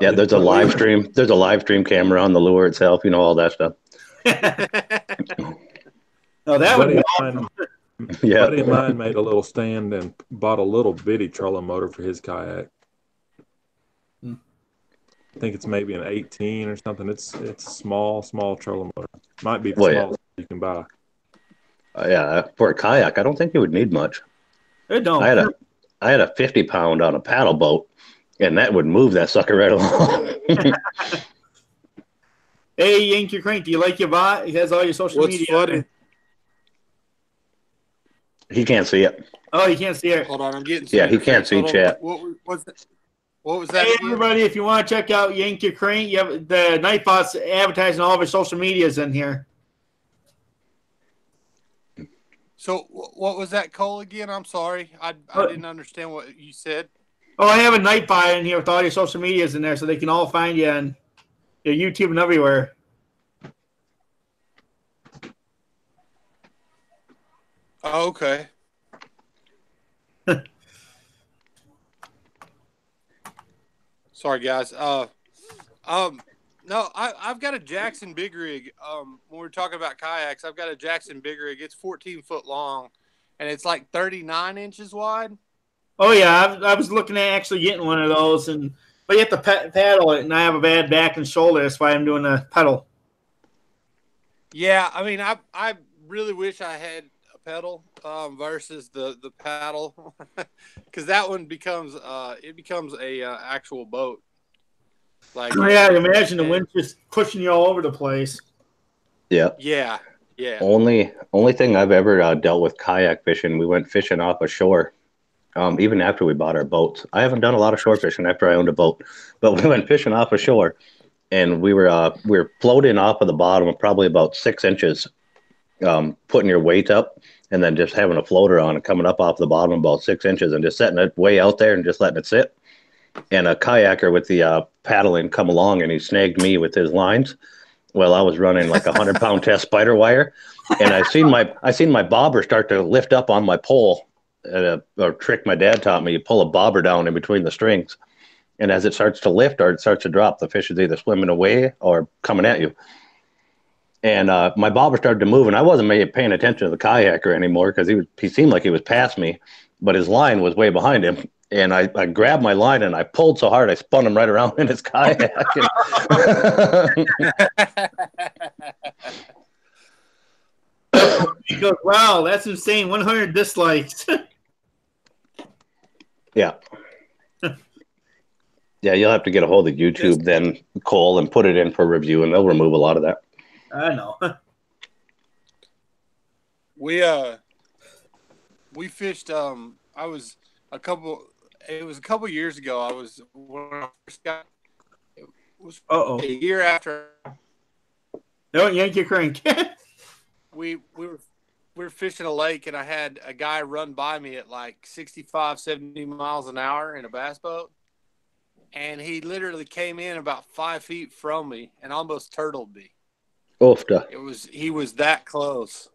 Yeah, there's a live stream. There's a live stream camera on the lure itself, all that stuff. No, that would be awesome. Yeah. A buddy of mine made a little stand and bought a little bitty trolling motor for his kayak. I think it's maybe an 18 or something. It's a small trolling motor. Might be the smallest you can buy. Yeah, for a kayak, I don't think you would need much. It don't. I had a 50-pound on a paddle boat, and that would move that sucker right along. Hey, Yank Ur Crank, do you like your bot? He has all your social media. Funny? He can't see it. Oh, you can't see it. Hold on, I'm getting. Yeah, he can't see chat. What was that? Hey, everybody, if you want to check out Yank Ur Crank, you have the Nightbot's advertising all of his social medias in here. So what was that, Kohl, again? I'm sorry. I didn't understand what you said. Oh, I have a Nightbot in here with all your social medias in there so they can all find you on your YouTube and everywhere. Oh, okay. Sorry, guys. No, I've got a Jackson Big Rig. When we're talking about kayaks, I've got a Jackson Big Rig. It's 14 foot long, and it's like 39 inches wide. Oh yeah, I was looking at actually getting one of those, and But you have to paddle it, and I have a bad back and shoulder. That's why I'm doing the pedal. Yeah, I mean, I really wish I had a pedal versus the paddle, because that one becomes a actual boat. Like, Yeah, imagine the wind just pushing you all over the place. Yeah. Yeah. Yeah. Only thing I've ever dealt with kayak fishing, we went fishing off a shore. Even after we bought our boats, I haven't done a lot of shore fishing after I owned a boat, but we went fishing off a shore, and we were floating off of the bottom, probably about 6 inches, putting your weight up, and then just having a floater on and coming up off the bottom about 6 inches, and just setting it way out there and just letting it sit. And a kayaker with the paddling come along, and he snagged me with his lines. Well, I was running like 100-pound test spider wire, and I seen my bobber start to lift up on my pole. A trick my dad taught me: you pull a bobber down in between the strings, and as it starts to lift or it starts to drop, the fish is either swimming away or coming at you. And my bobber started to move, and I wasn't paying attention to the kayaker anymore because he seemed like he was past me, but his line was way behind him. And I grabbed my line and I pulled so hard I spun him right around in his kayak. He goes, "Wow, that's insane! 100 dislikes." Yeah. Yeah, you'll have to get a hold of YouTube, then Kohl, and put it in for review, and they'll remove a lot of that. I know. We fished. It was a couple years ago. When I first got. It was a year after. Don't yank your crank. we were fishing a lake, and I had a guy run by me at like 65, 70 miles an hour in a bass boat, and he literally came in about 5 feet from me and almost turtled me. He was that close.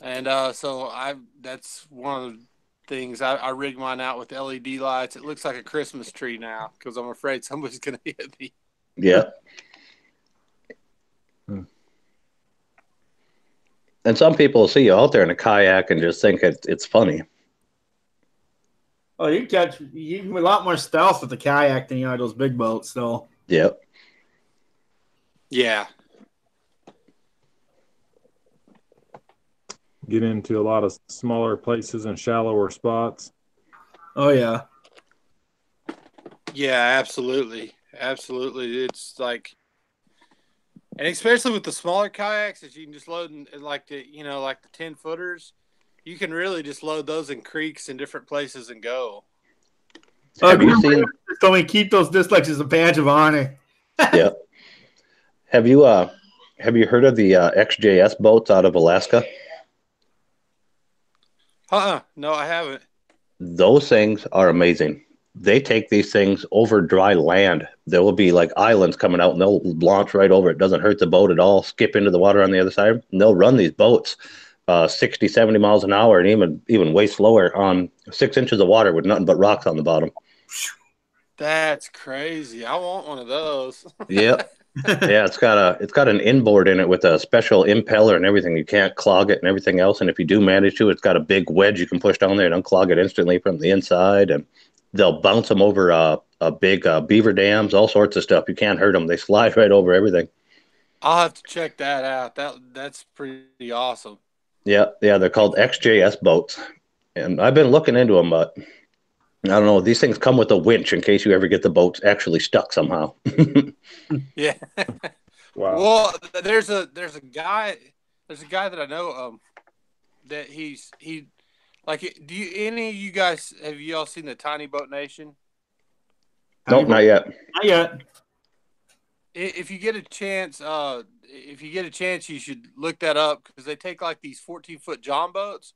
And so that's one of the things. I rigged mine out with LED lights. It looks like a Christmas tree now because I'm afraid somebody's going to hit me. Yeah. And some people see you out there in a kayak and just think it's funny. Oh, you a lot more stealth with the kayak than you are those big boats, though. Yep. Yeah. Get into a lot of smaller places and shallower spots. Oh, yeah. Yeah, absolutely. Absolutely. It's like, and especially with the smaller kayaks that you can just load in, like the 10-footers, you can really just load those in creeks and different places and go. Have you seen? So we keep those dislikes as a badge of honor. Yeah. Have you heard of the XJS boats out of Alaska? No, I haven't. Those things are amazing. They take these things over dry land. There will be like islands coming out, and they'll launch right over it. Doesn't hurt the boat at all. Skip into the water on the other side, and they'll run these boats 60, 70 miles an hour, and even way slower on 6 inches of water with nothing but rocks on the bottom. That's crazy. I want one of those. Yep. Yeah, it's got an inboard in it with a special impeller and everything. You can't clog it and everything else. And if you do manage to, it's got a big wedge you can push down there and unclog it instantly from the inside. And they'll bounce them over a big beaver dams, all sorts of stuff. You can't hurt them. They slide right over everything. I'll have to check that out. That's pretty awesome. Yeah, they're called XJS boats. And I've been looking into them, but I don't know. These things come with a winch in case you ever get the boats actually stuck somehow. Yeah. Wow. Well, there's a guy that I know that he like. Do you any of you guys have you all seen the Tiny Boat Nation? Nope, not yet. Not yet. If you get a chance, you should look that up because they take like these 14-foot John boats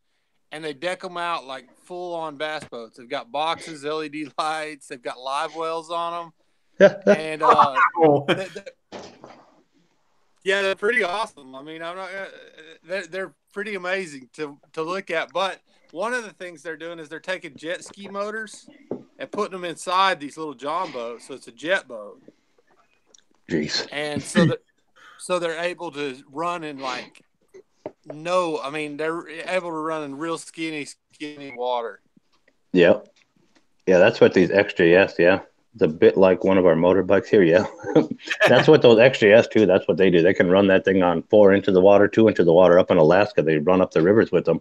and they deck them out like full-on bass boats. They've got boxes, LED lights, they've got live wells on them. And yeah, they're pretty awesome. I mean, they're pretty amazing to look at. But one of the things they're doing is they're taking jet ski motors and putting them inside these little John boats, so it's a jet boat. Jeez. And so they're able to run in like they're able to run in real skinny water. Yep. Yeah, that's what these XJS. Yeah. The bit like one of our motorbikes here, yeah. That's what those XJS too. That's what they do. They can run that thing on 4 inches of water, 2 inches of water up in Alaska. They run up the rivers with them,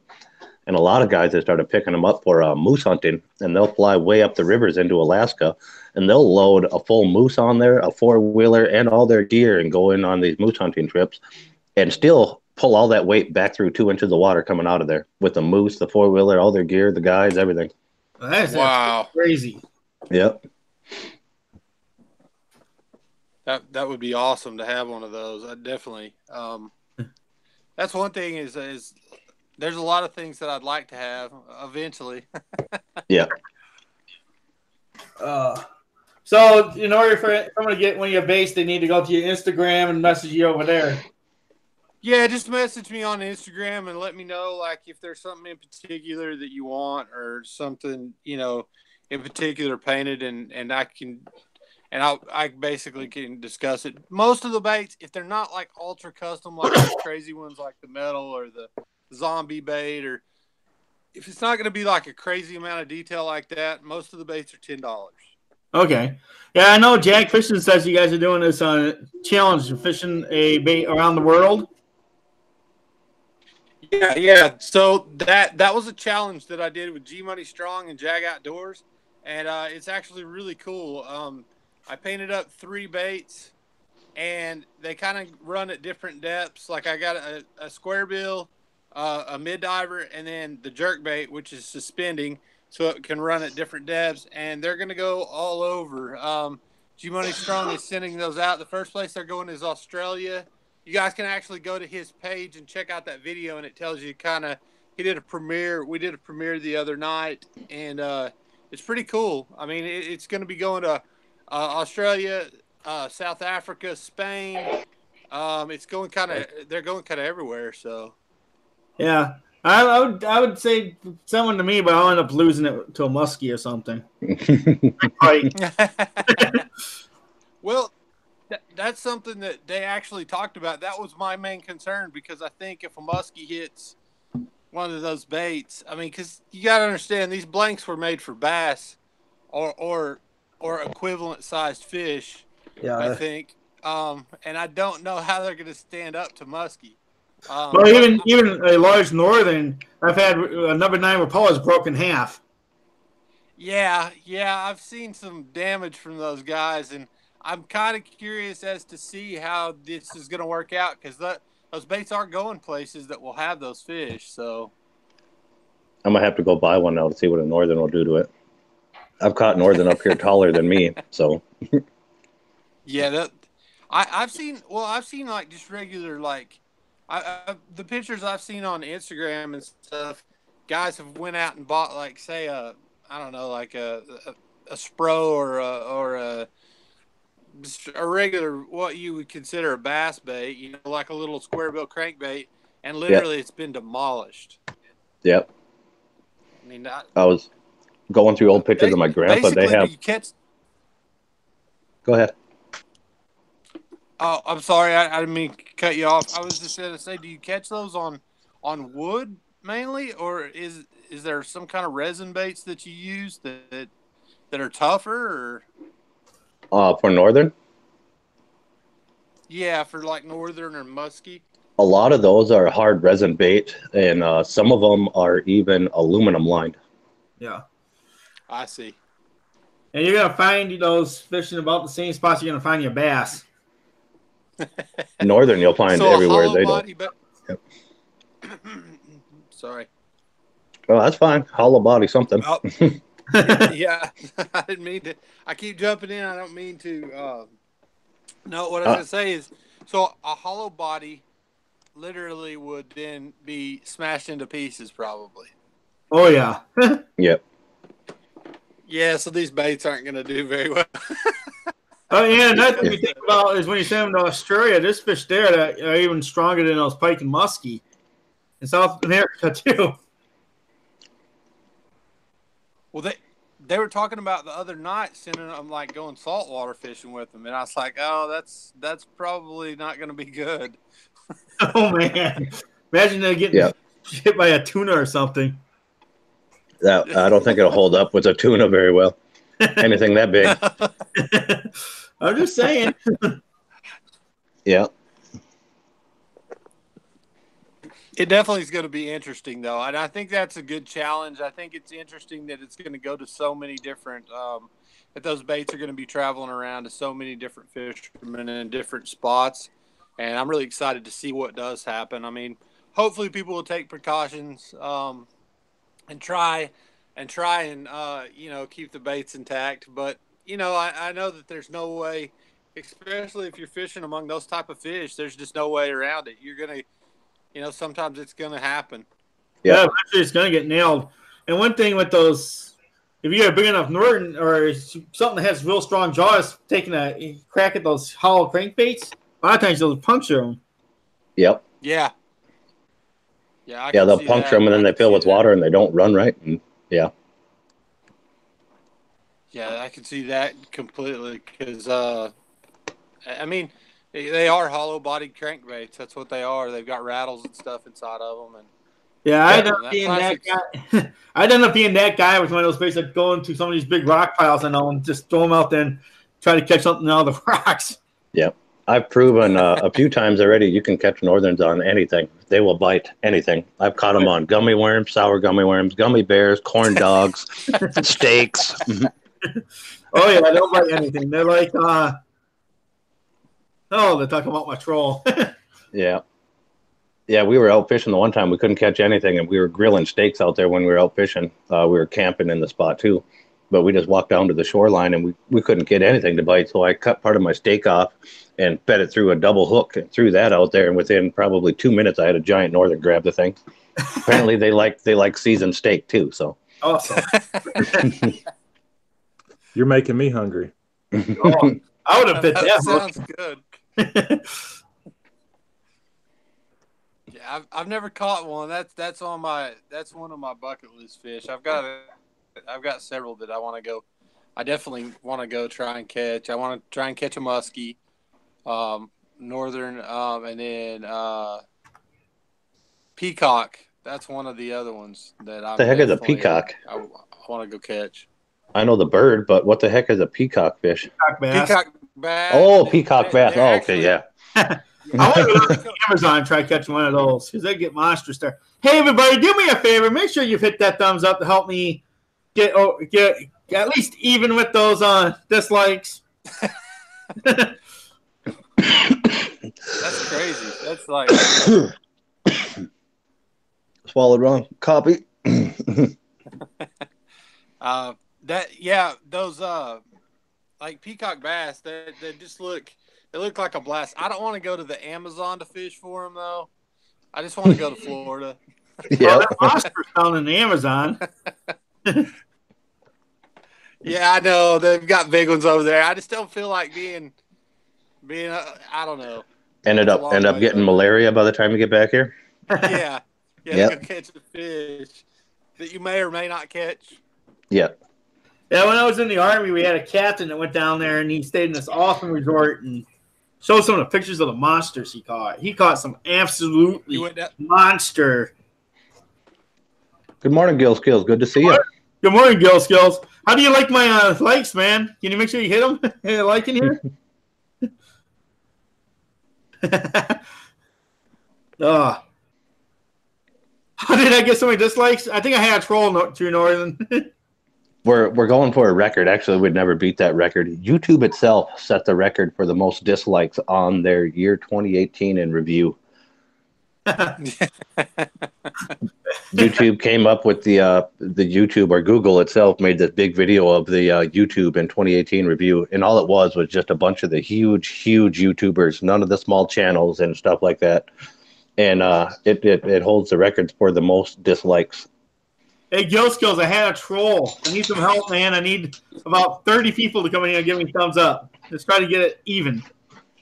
and a lot of guys have started picking them up for moose hunting, and they'll fly way up the rivers into Alaska, and they'll load a full moose on there, a 4-wheeler, and all their gear, and go in on these moose hunting trips, and still pull all that weight back through 2 inches of water coming out of there with the moose, the 4-wheeler, all their gear, the guys, everything. That's Wow. crazy. Yep. That would be awesome to have one of those. I definitely. That's one thing is there's a lot of things that I'd like to have eventually. Yeah. So in order for someone to get one of your base, they need to go to your Instagram and message you over there. Yeah, just message me on Instagram and let me know, like, if there's something in particular that you want or something, in particular painted, and I basically can discuss it. Most of the baits, if they're not like ultra custom, like those crazy ones like the metal or the zombie bait, or if it's not going to be like a crazy amount of detail like that, most of the baits are $10. Okay. Yeah, I know Jack Fishing says you guys are doing this challenge of fishing a bait around the world. Yeah. So that was a challenge that I did with G Money Strong and Jag Outdoors, and it's actually really cool. I painted up 3 baits, and they kind of run at different depths. Like I got a square bill, a mid diver, and then the jerk bait, which is suspending, so it can run at different depths. And they're going to go all over. G Money Strong is sending those out. The first place they're going is Australia. You guys can actually go to his page and check out that video, and it tells you he did a premiere. We did a premiere the other night, and it's pretty cool. I mean, it's going to be going to Australia, South Africa, Spain. It's going they're going kind of everywhere. So, yeah, I would say someone to me, but I'll end up losing it to a muskie or something. Right. Well, that's something that they actually talked about. That was my main concern, because I think if a muskie hits one of those baits, I mean, because you got to understand, these blanks were made for bass or equivalent sized fish. Yeah, I think. And I don't know how they're going to stand up to muskie. Well, even a large northern, I've had a number 9 Rapalla's broken in half. Yeah, I've seen some damage from those guys, and I'm kind of curious as to see how this is going to work out, because those baits are going places that will have those fish. So I'm gonna have to go buy one now to see what a northern will do to it. I've caught northern up here taller than me, so. Yeah, I've seen like just regular, like the pictures I've seen on Instagram and stuff. Guys have went out and bought, like, say a Spro or a regular, what you would consider a bass bait, like a little square bill crankbait, and literally It's been demolished. Yep. I mean, I was going through old pictures of my grandpa. They have. Go ahead. Oh, I'm sorry. I didn't mean to cut you off. I was just going to say, do you catch those on wood mainly, or is there some kind of resin baits that you use that are tougher? Or? For northern? Yeah, for like northern or musky. A lot of those are hard resin bait, and some of them are even aluminum lined. Yeah. I see. And you're going to find those fish in about the same spots you're going to find your bass. Northern, you'll find everywhere they don't. Yep. Sorry. Oh, that's fine. Hollow body something. Oh. Yeah. I didn't mean to. I keep jumping in. I don't mean to. No, what I was going to say is, so a hollow body literally would then be smashed into pieces probably. Oh, yeah. Yep. Yeah, so these baits aren't going to do very well. Oh, yeah, another thing you think about is when you send them to Australia, there's fish there that are even stronger than those pike and muskie. In South America, too. Well, they were talking about the other night sending them, like, going saltwater fishing with them, and I was like, oh, that's probably not going to be good. Oh, man. Imagine they getting hit by a tuna or something. I don't think it'll hold up with a tuna very well. Anything that big. I'm just saying. Yeah. It definitely is going to be interesting, though, and I think that's a good challenge. I think it's interesting that it's going to go to so many different that those baits are going to be traveling around to so many different fishermen in different spots, and I'm really excited to see what does happen. I mean, hopefully people will take precautions and try and keep the baits intact. But I know that there's no way, especially if you're fishing among those type of fish, there's just no way around it. You're gonna sometimes it's going to happen. Yeah, eventually it's going to get nailed. And one thing with those, if you have a big enough Norton or something that has real strong jaws, taking a crack at those hollow crankbaits, a lot of times they'll puncture them. Yep. Yeah. Yeah, they'll puncture them and then they fill with water and they don't run right. And yeah. Yeah, I can see that completely because, I mean, they are hollow-bodied crankbaits. That's what they are. They've got rattles and stuff inside of them. And yeah, I'd end up being that guy. I'd end up being that guy with one of those baits that go into some of these big rock piles and all, and just throw them out there and try to catch something out of the rocks. Yep. I've proven a few times already you can catch northerns on anything. They will bite anything. I've caught them on gummy worms, sour gummy worms, gummy bears, corn dogs, steaks. Oh, yeah, they'll bite anything. They're like, they're talking about my troll. Yeah. Yeah, we were out fishing the one time. We couldn't catch anything, and we were grilling steaks out there when we were out fishing. We were camping in the spot, too. But we just walked down to the shoreline, and we couldn't get anything to bite. So I cut part of my steak off and fed it through a double hook and threw that out there. And within probably 2 minutes, I had a giant northern grab the thing. Apparently, they like seasoned steak, too. So awesome. You're making me hungry. Oh, I would have bit that. Sounds good. Yeah, I've never caught one. That's one of my bucket list fish. I've got several that I want to go. I definitely want to go try and catch. I want to try and catch a muskie, northern, and then peacock. That's one of the other ones that I. The heck is a peacock? I want to go catch. I know the bird, but what the heck is a peacock fish? Peacock bass. Peacock bass. Oh, peacock bass. Oh, okay, yeah. I want to go to Amazon and try catching one of those because they get monstrous there. Hey, everybody, do me a favor. Make sure you've hit that thumbs up to help me get at least even with those dislikes. That's craose. That's like swallowed wrong. Copy. Those like peacock bass, they just look like a blast. I don't want to go to the Amazon to fish for them though. I just want to go to Florida. Yeah, well, monsters found in the Amazon. Yeah, I know they've got big ones over there. I just don't feel like being. I don't know. End up getting malaria by the time you get back here. Yeah. Yep. Go catch a fish that you may or may not catch. Yeah. Yeah, when I was in the Army, we had a captain that went down there and he stayed in this awesome resort and showed some of the pictures of the monsters he caught. He caught some absolutely monster. Good morning, Gil Skills. Good to see you. Good morning, Gil Skills. How do you like my likes, man? Can you make sure you hit them? Like in here? How did I get so many dislikes? I think I had a troll too northern. We're going for a record. Actually, we'd never beat that record. YouTube itself set the record for the most dislikes on their year 2018 in review. YouTube came up with the YouTube, or Google itself made this big video of the YouTube in 2018 review, and all it was just a bunch of the huge YouTubers, none of the small channels and stuff like that. And it holds the records for the most dislikes. Hey, Gil Skills, I had a troll. I need some help, man. I need about 30 people to come in here and give me thumbs up. Let's try to get it even.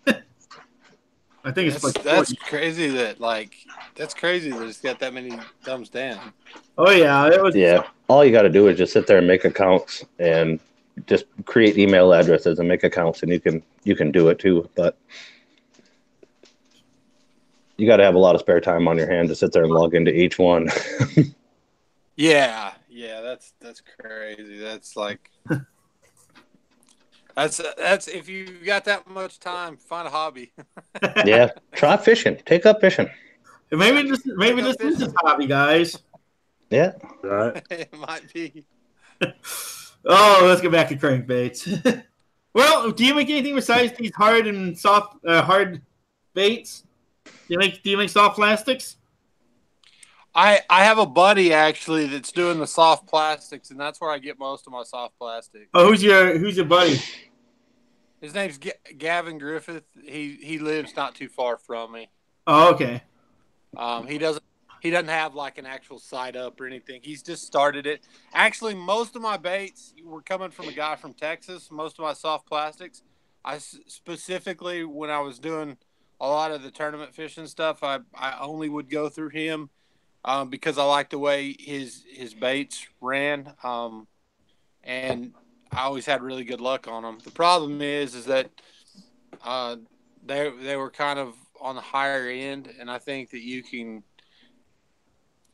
I think that's crazy that it's got that many thumbs down. Oh yeah, all you got to do is just sit there and make accounts and just create email addresses and make accounts, and you can do it too. But you got to have a lot of spare time on your hand to sit there and log into each one. Yeah, that's crazy. That's like That's if you got that much time, find a hobby. Yeah, try fishing. Take up fishing. Maybe this is a hobby, guys. Yeah. Right. It might be. Oh, let's get back to crankbaits. Well, do you make anything besides these hard and soft, hard baits? Do you make soft plastics? I have a buddy actually that's doing the soft plastics, and that's where I get most of my soft plastic. Oh, who's your buddy? His name's Gavin Griffith. He lives not too far from me. Oh, okay. He doesn't have like an actual site up or anything. He's just started it. Actually, most of my baits were coming from a guy from Texas. Most of my soft plastics, specifically when I was doing a lot of the tournament fishing stuff, I only would go through him because I like the way his baits ran, and I always had really good luck on them. The problem is that they were kind of on the higher end, and I think that you can.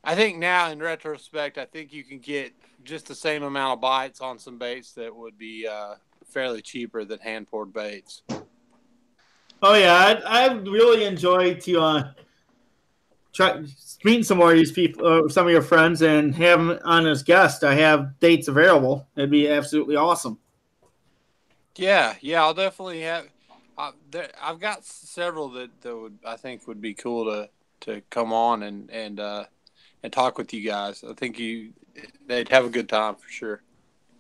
I think now, in retrospect, I think you can get just the same amount of bites on some baits that would be fairly cheaper than hand poured baits. Oh yeah, I really enjoy to try meeting some more of these people, some of your friends, and have them on as guests. I have dates available. It'd be absolutely awesome. Yeah, I'll definitely have. I've got several that I think would be cool to come on and talk with you guys. I think they'd have a good time for sure.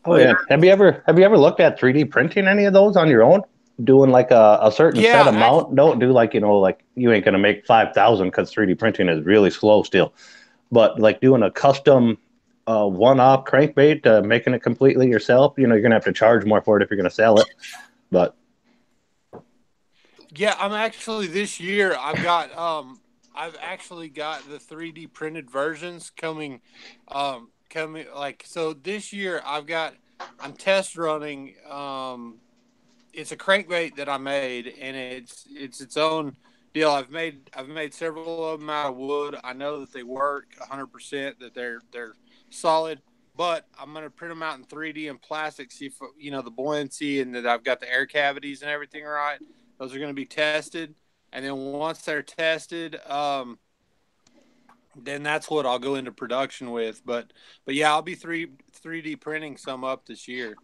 Oh yeah. Have you ever looked at 3D printing any of those on your own? Doing like a certain set amount? Don't do like, like you ain't gonna make 5,000 because 3D printing is really slow still. But like doing a custom one-off crankbait, making it completely yourself, you're gonna have to charge more for it if you're gonna sell it. But yeah, I'm actually this year I've actually got the 3D printed versions coming so this year I'm test running it's a crankbait that I made, and it's its own deal. I've made several of them out of wood. I know that they work 100%, that they're solid, but I'm going to print them out in 3D and plastic, see if the buoyancy and that I've got the air cavities and everything right. Those are going to be tested, and then once they're tested, then that's what I'll go into production with. But yeah, I'll be 3D printing some up this year.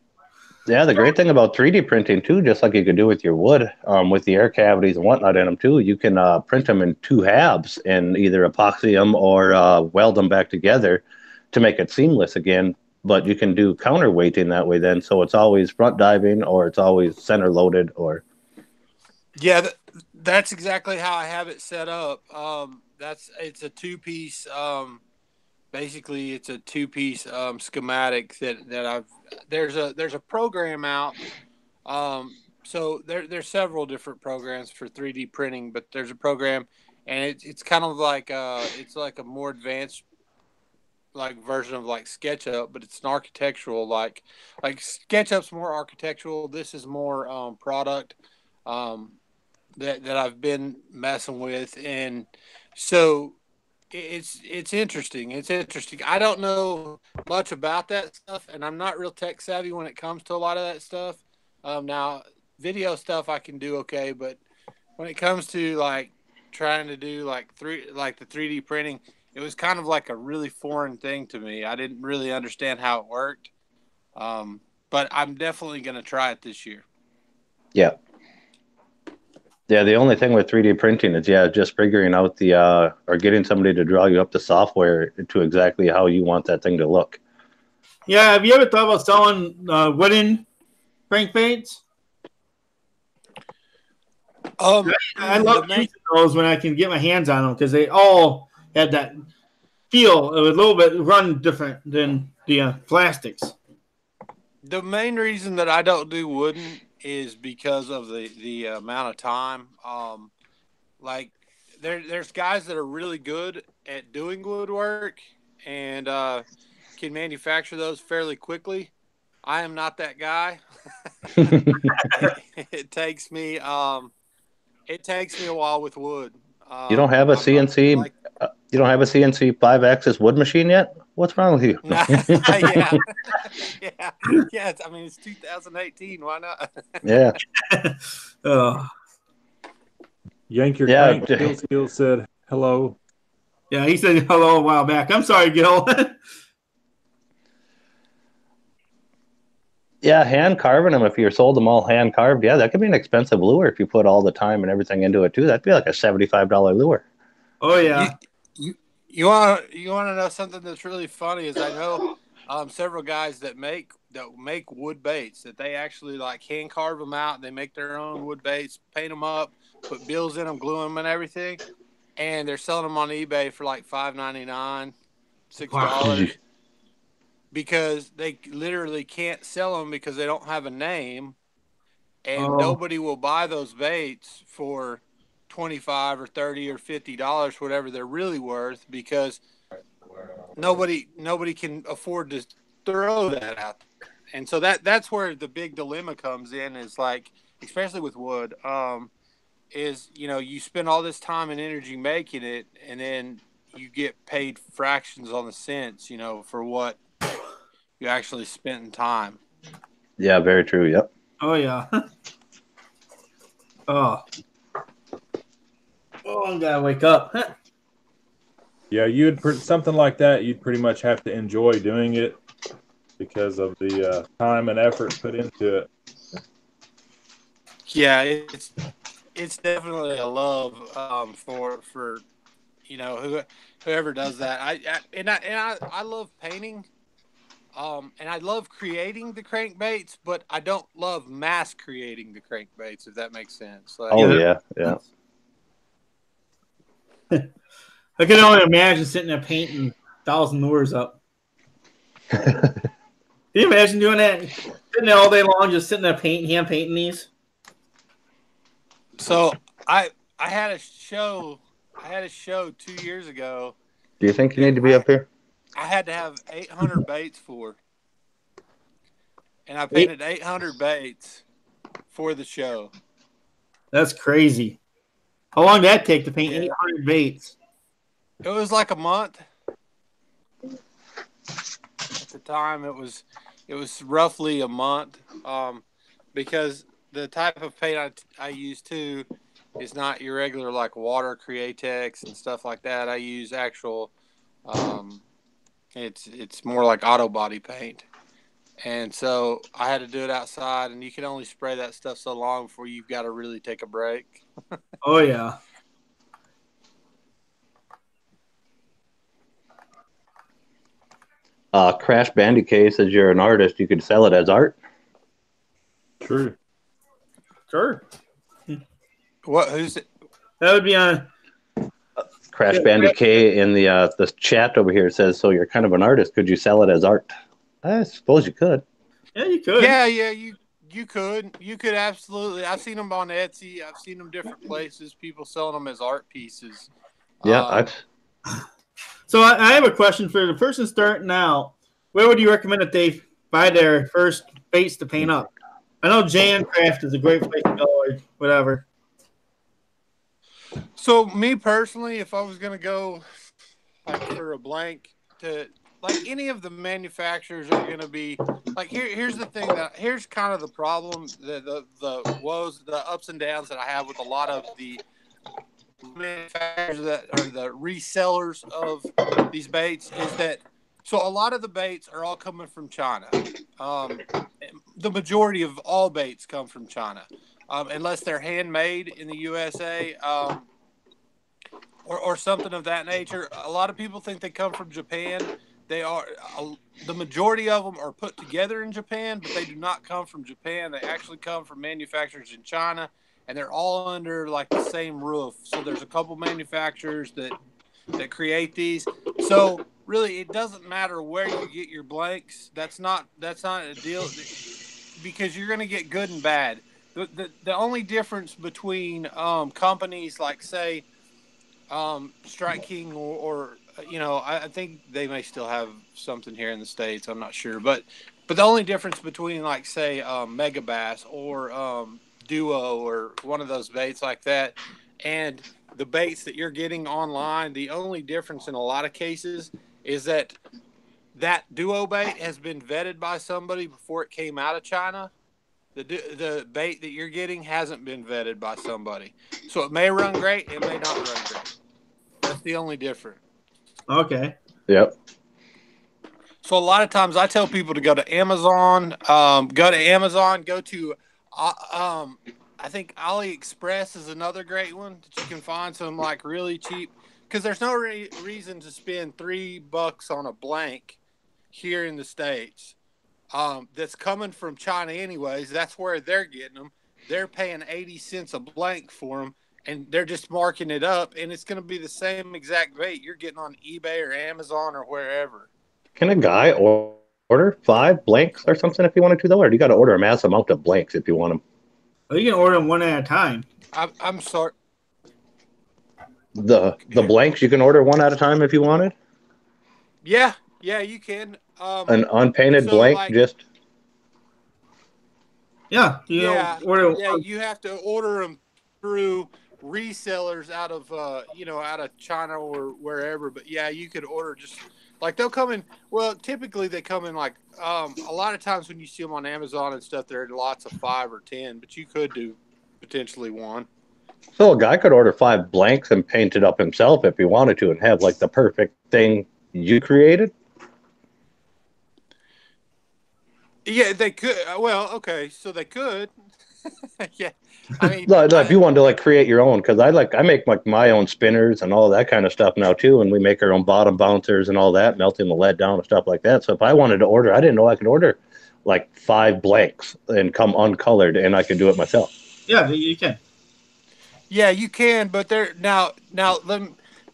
yeah, the great thing about 3D printing too, just like you could do with your wood, with the air cavities and whatnot in them too, you can print them in two halves and either epoxy them or weld them back together to make it seamless again. But you can do counterweighting that way then, so it's always front diving or it's always center loaded or. Yeah, that's exactly how I have it set up. It's a two-piece. Basically, it's a two-piece schematic that I've. There's a program out. So there's several different programs for 3D printing, but there's a program, and it's kind of like it's like a more advanced like version of like SketchUp, but it's an architectural like SketchUp's more architectural. This is more product that I've been messing with, and so. It's interesting. It's interesting. I don't know much about that stuff, and I'm not real tech savvy when it comes to a lot of that stuff. Now, video stuff I can do okay, but when it comes to like trying to do the 3D printing, it was kind of like a really foreign thing to me. I didn't really understand how it worked, but I'm definitely going to try it this year. Yeah. Yeah, the only thing with 3D printing is, just figuring out or getting somebody to draw you up the software to exactly how you want that thing to look. Yeah, have you ever thought about selling wooden crankbaits? I love using those when I can get my hands on them because they all had that feel. It was a little bit run different than the plastics. The main reason that I don't do wooden is because of the amount of time. Like there's guys that are really good at doing woodwork and can manufacture those fairly quickly. I am not that guy. It takes me a while with wood. You don't have a CNC You don't have a CNC 5-axis wood machine yet? What's wrong with you? yeah, yeah. I mean, it's 2018. Why not? Yeah. Yank Ur Yeah. Crank Gil said hello. Yeah, he said hello a while back. I'm sorry, Gil. Yeah, hand carving them. If you sold them all hand carved, yeah, that could be an expensive lure if you put all the time and everything into it too. That'd be like a $75 lure. Oh yeah. You want to know something that's really funny? Is I know several guys that make wood baits that they actually like hand carve them out. And they make their own wood baits, paint them up, put bills in them, glue them, and everything. And they're selling them on eBay for like $5.99, $6. Wow. Because they literally can't sell them because they don't have a name, and nobody will buy those baits for $25 or $30 or $50, whatever they're really worth, because nobody can afford to throw that out there. And so that's where the big dilemma comes in, is like, especially with wood, is, you know, you spend all this time and energy making it, and then you get paid fractions on the cents, you know, for what you actually spent in time. Yeah, very true. Yep. Oh yeah. Oh, I gotta wake up. Yeah, something like that. You'd pretty much have to enjoy doing it because of the time and effort put into it. Yeah, it's definitely a love for you know, whoever does that. I love painting. And I love creating the crankbaits, but I don't love mass creating the crankbaits, if that makes sense. Like, Oh yeah. I can only imagine sitting there painting 1,000 lures up. Can you imagine doing that? Sitting there all day long, just sitting there hand painting these. So I had a show 2 years ago. Do you think you need to be up here? I had to have 800 baits for, and I painted 800 baits for the show. That's crazy. How long did that take to paint 800 baits? It was like a month. At the time, it was roughly a month, because the type of paint I use too is not your regular like water Createx and stuff like that. I use actual. It's more like auto body paint, and so I had to do it outside, and you can only spray that stuff so long before you've got to really take a break. Oh yeah. Crash Bandicoot says you're an artist. You could sell it as art. True. Sure. What? Who's it? That would be on. Crash Bandicoot in the chat over here says, so you're kind of an artist. Could you sell it as art? I suppose you could. Yeah, you could. Yeah, you could. You could absolutely. I've seen them on Etsy. I've seen them different places. People selling them as art pieces. Yeah. So I have a question for the person starting out. Where would you recommend that they buy their first baits to paint up? I know Jan Craft is a great place to go or whatever. So me personally, if I was going to go like for a blank, to like any of the manufacturers are going to be like, here's the thing, here's kind of the problem, the woes, the ups and downs that I have with a lot of the manufacturers that are the resellers of these baits, is that so a lot of the baits are all coming from China. The majority of all baits come from China, unless they're handmade in the USA, or something of that nature. A lot of people think they come from Japan. They are the majority of them are put together in Japan, but they do not come from Japan. They actually come from manufacturers in China, and they're all under like the same roof. So there's a couple manufacturers that create these. So really, it doesn't matter where you get your blanks. That's not a deal, because you're going to get good and bad. The only difference between companies like, say, Strike King or you know, I think they may still have something here in the States. I'm not sure, but the only difference between like, say, Mega Bass or Duo or one of those baits like that and the baits that you're getting online, the only difference in a lot of cases is that duo bait has been vetted by somebody before it came out of China. The bait that you're getting hasn't been vetted by somebody. So it may run great, it may not run great. That's the only difference. Okay. Yep. So a lot of times I tell people to go to Amazon, go to I think AliExpress is another great one that you can find some like really cheap, because there's no reason to spend $3 on a blank here in the States. That's coming from China anyways. That's where they're getting them. They're paying 80 cents a blank for them, and they're just marking it up, and it's going to be the same exact bait you're getting on eBay or Amazon or wherever. Can a guy order 5 blanks or something if he wanted to, though? Or do you got to order a mass amount of blanks if you want them? Well, you can order them one at a time. I'm sorry. The blanks you can order one at a time if you wanted? Yeah, you can. An unpainted so, blank, like, just... Yeah. You have to order them through resellers out of China or wherever. But yeah, you could order just like they'll come in. Well, typically they come in like a lot of times when you see them on Amazon and stuff, there are lots of 5 or 10, but you could do potentially one. So a guy could order 5 blanks and paint it up himself if he wanted to and have like the perfect thing you created? Yeah, they could. Well, okay, so they could. Yeah, I mean, No, if you wanted to like create your own, because I make like my own spinners and all that kind of stuff now too, and we make our own bottom bouncers and all that, melting the lead down and stuff like that. So if I wanted to order, I didn't know I could order like 5 blanks and come uncolored, and I could do it myself. Yeah, you can. Yeah, you can, but now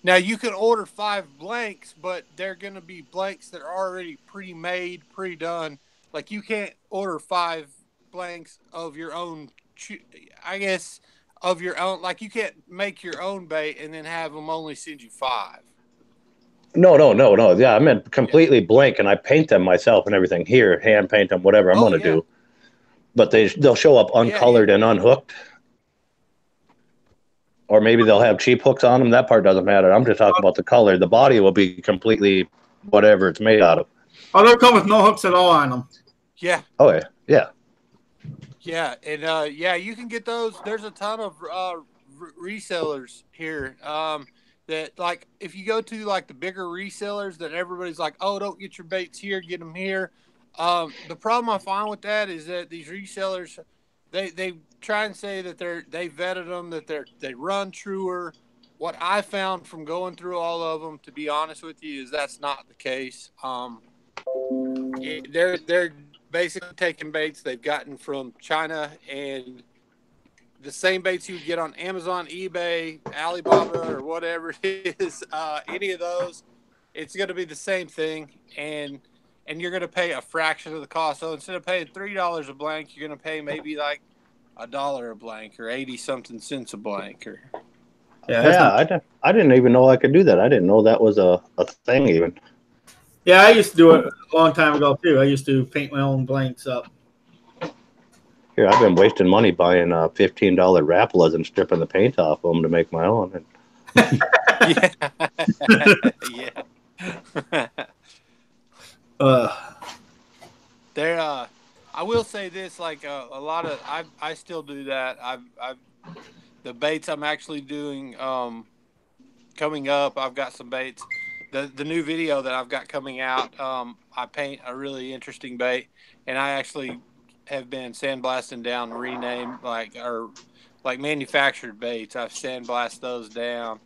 you can order 5 blanks, but they're going to be blanks that are already pre-made, pre-done. Like you can't order 5 blanks of your own, I guess, of your own. Like you can't make your own bait and then have them only send you 5. No. Yeah, I meant completely blank, and I paint them myself and everything. Here, hand paint them, whatever I'm going to do. But they'll show up uncolored and unhooked. Or maybe they'll have cheap hooks on them. That part doesn't matter. I'm just talking about the color. The body will be completely whatever it's made out of. Oh, they'll come with no hooks at all on them. Yeah. Oh, yeah. Yeah, and you can get those. There's a ton of resellers here. That like if you go to like the bigger resellers, that everybody's like, oh, don't get your baits here, get them here. The problem I find with that is that these resellers, they try and say that they vetted them, that they run truer. What I found from going through all of them, to be honest with you, is that's not the case. They're basically taking baits they've gotten from China, and the same baits you would get on Amazon, eBay, Alibaba, or whatever it is, any of those, it's going to be the same thing, and you're going to pay a fraction of the cost. So instead of paying $3 a blank, you're going to pay maybe like $1 a blank or 80-something cents a blank. Or I didn't even know I could do that. I didn't know that was a thing even. Yeah, I used to do it a long time ago too. I used to paint my own blanks up. Here, I've been wasting money buying $15 Rapalas and stripping the paint off them to make my own. Yeah. I will say this: like a lot of, I still do that. The baits I'm actually doing coming up. I've got some baits. The new video that I've got coming out, I paint a really interesting bait, and I actually have been sandblasting down renamed like manufactured baits. I've sandblasted those down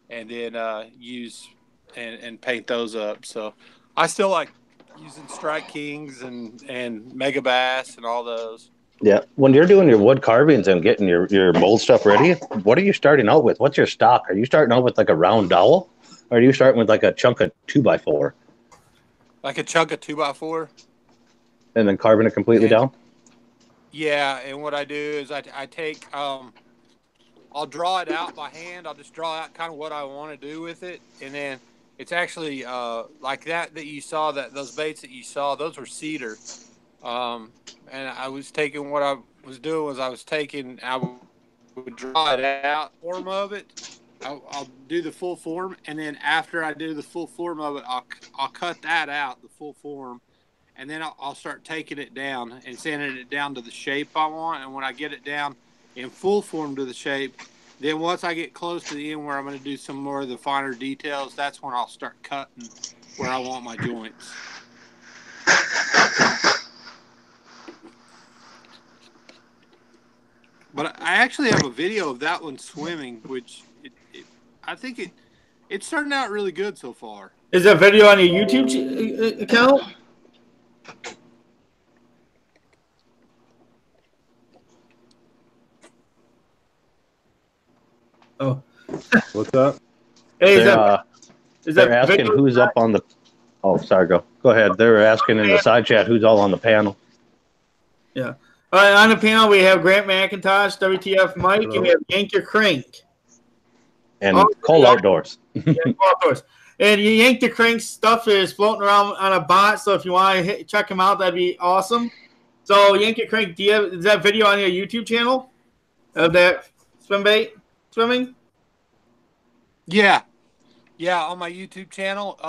and then use and paint those up. So I still like using Strike Kings and Mega Bass and all those. Yeah. When you're doing your wood carvings and getting your mold stuff ready, what are you starting out with? What's your stock? Are you starting out with like a round dowel? Or are you starting with like a chunk of 2x4? Like a chunk of 2x4? And then carving it completely down? Yeah, and what I do is I take, I'll draw it out by hand. I'll just draw out kind of what I want to do with it. And then it's actually like that you saw, those baits that you saw, those were cedar. And I was taking, what I was doing was I was taking, would draw it out, form of it. I'll do the full form, and then after I do the full form of it, I'll cut that out, the full form, and then I'll start taking it down and sanding it down to the shape I want. And when I get it down in full form to the shape, then once I get close to the end where I'm going to do some more of the finer details, that's when I'll start cutting where I want my joints. But I actually have a video of that one swimming, which I think it's starting out really good so far. Is that video on your YouTube account? Oh, What's up? hey, They're asking who's up on the. Oh, sorry. Go ahead. They're asking in the side chat who's all on the panel. Yeah. All right, on the panel we have Grant McIntosh, WTF Mike, and we have Yank Ur Crank. And Kohl Outdoors. Yeah, outdoors. And Yank Ur Crank stuff is floating around on a bot, so if you want to check him out, that'd be awesome. So Yank Ur Crank, is that video on your YouTube channel of that swimming? Yeah, on my YouTube channel.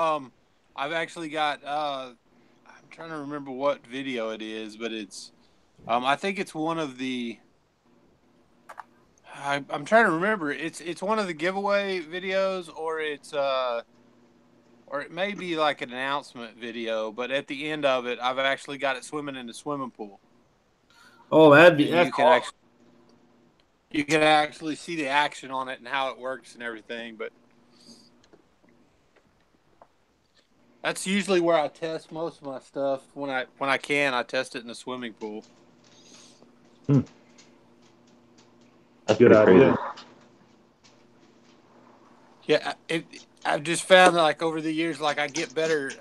I've actually got. I'm trying to remember what video it is, but it's. I think it's one of the. I'm trying to remember. It's one of the giveaway videos, or or it may be like an announcement video. But at the end of it, I've actually got it swimming in the swimming pool. Oh, that's cool. You can actually see the action on it and how it works and everything. But that's usually where I test most of my stuff. When I can, I test it in the swimming pool. That's good idea. Yeah, I've just found that, like, over the years, like, I get better.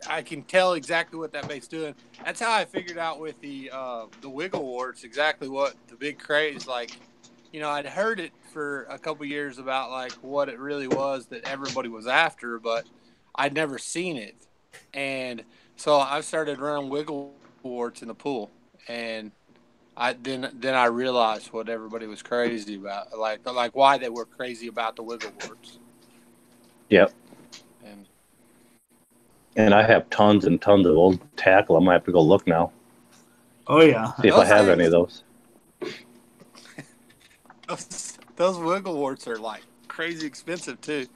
I can tell exactly what that bait's doing. That's how I figured out with the wiggle warts exactly what the big craze, like, you know, I'd heard it for a couple years about, like, what it really was that everybody was after, but I'd never seen it. And so I started running wiggle warts in the pool, and then I realized what everybody was crazy about, like why they were crazy about the wiggle warts. Yep. And I have tons and tons of old tackle. I might have to go look now. Oh yeah. See if I have any of those. Those wiggle warts are like crazy expensive too.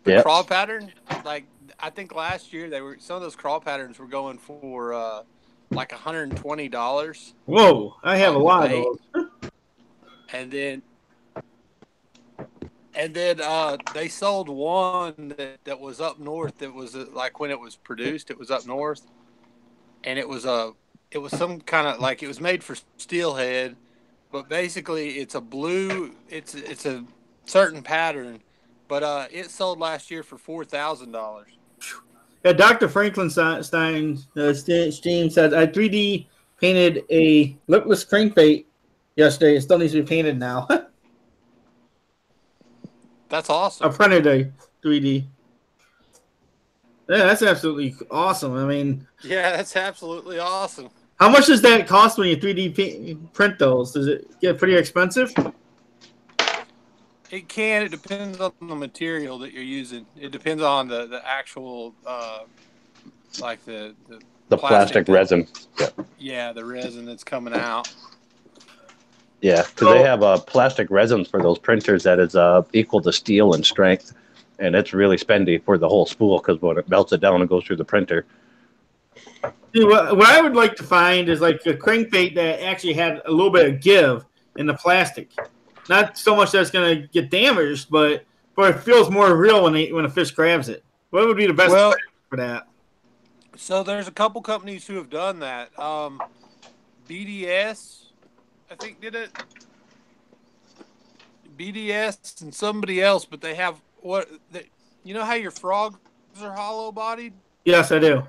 The crawl pattern, like I think last year some of those crawl patterns were going for like $120. Whoa, I have a lot of those. And then they sold one that was up north. That was like when it was produced, it was up north, and it was some kind of, like, it was made for steelhead, but basically it's a blue. It's a certain pattern, but it sold last year for $4,000. Yeah, Dr. Franklin Stein stream said I 3D painted a lipless crankbait yesterday. It still needs to be painted now. That's awesome. I printed a 3D. Yeah, that's absolutely awesome. I mean, yeah, that's absolutely awesome. How much does that cost when you 3D print those? Does it get pretty expensive? It can. It depends on the material that you're using. It depends on the actual, like the plastic resin. Yeah, the resin that's coming out. Yeah, because they have plastic resins for those printers that is equal to steel in strength, and it's really spendy for the whole spool because when it melts it down and goes through the printer. See, what I would like to find is like a crankbait that actually had a little bit of give in the plastic. Not so much that it's going to get damaged, but it feels more real when a fish grabs it. What would be the best for that? So there's a couple companies who have done that. BDS, I think, did it. BDS and somebody else, but they have you know how your frogs are hollow bodied? Yes, I do.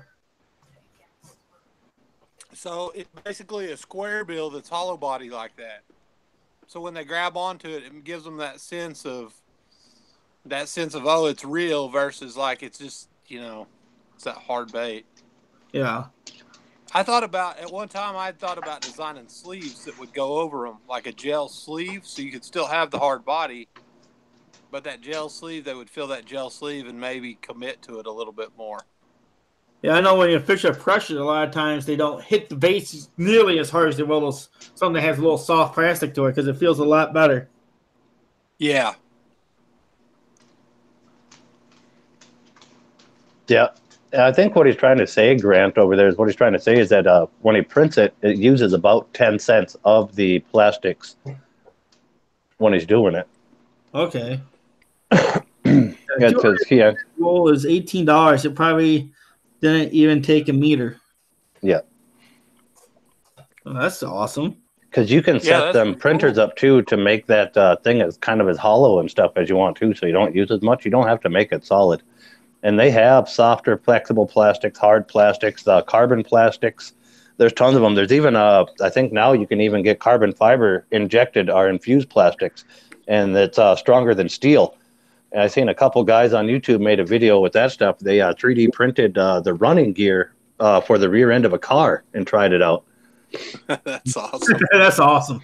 So it's basically a square bill that's hollow body like that. So when they grab onto it, it gives them that sense of oh, it's real versus like it's just, you know, it's that hard bait. Yeah. I thought about at one time. I thought about designing sleeves that would go over them, like a gel sleeve, so you could still have the hard body, but that gel sleeve, they would fill that gel sleeve and maybe commit to it a little bit more. Yeah, I know when you fish at pressure, a lot of times they don't hit the base nearly as hard as they will something that has a little soft plastic to it because it feels a lot better. Yeah. Yeah. I think what he's trying to say, Grant, over there, is what he's trying to say is that when he prints it, it uses about 10 cents of the plastics when he's doing it. Okay. Yeah, because roll is $18. It probably didn't even take a meter. Yeah. Oh, that's awesome. Because you can set them printers up too to make that thing as kind of as hollow and stuff as you want to, so you don't use as much. You don't have to make it solid. And they have softer, flexible plastics, hard plastics, carbon plastics. There's tons of them. There's even, I think now you can even get carbon fiber injected or infused plastics, and it's stronger than steel. And I've seen a couple guys on YouTube made a video with that stuff. They 3D printed the running gear for the rear end of a car and tried it out. That's awesome. That's awesome.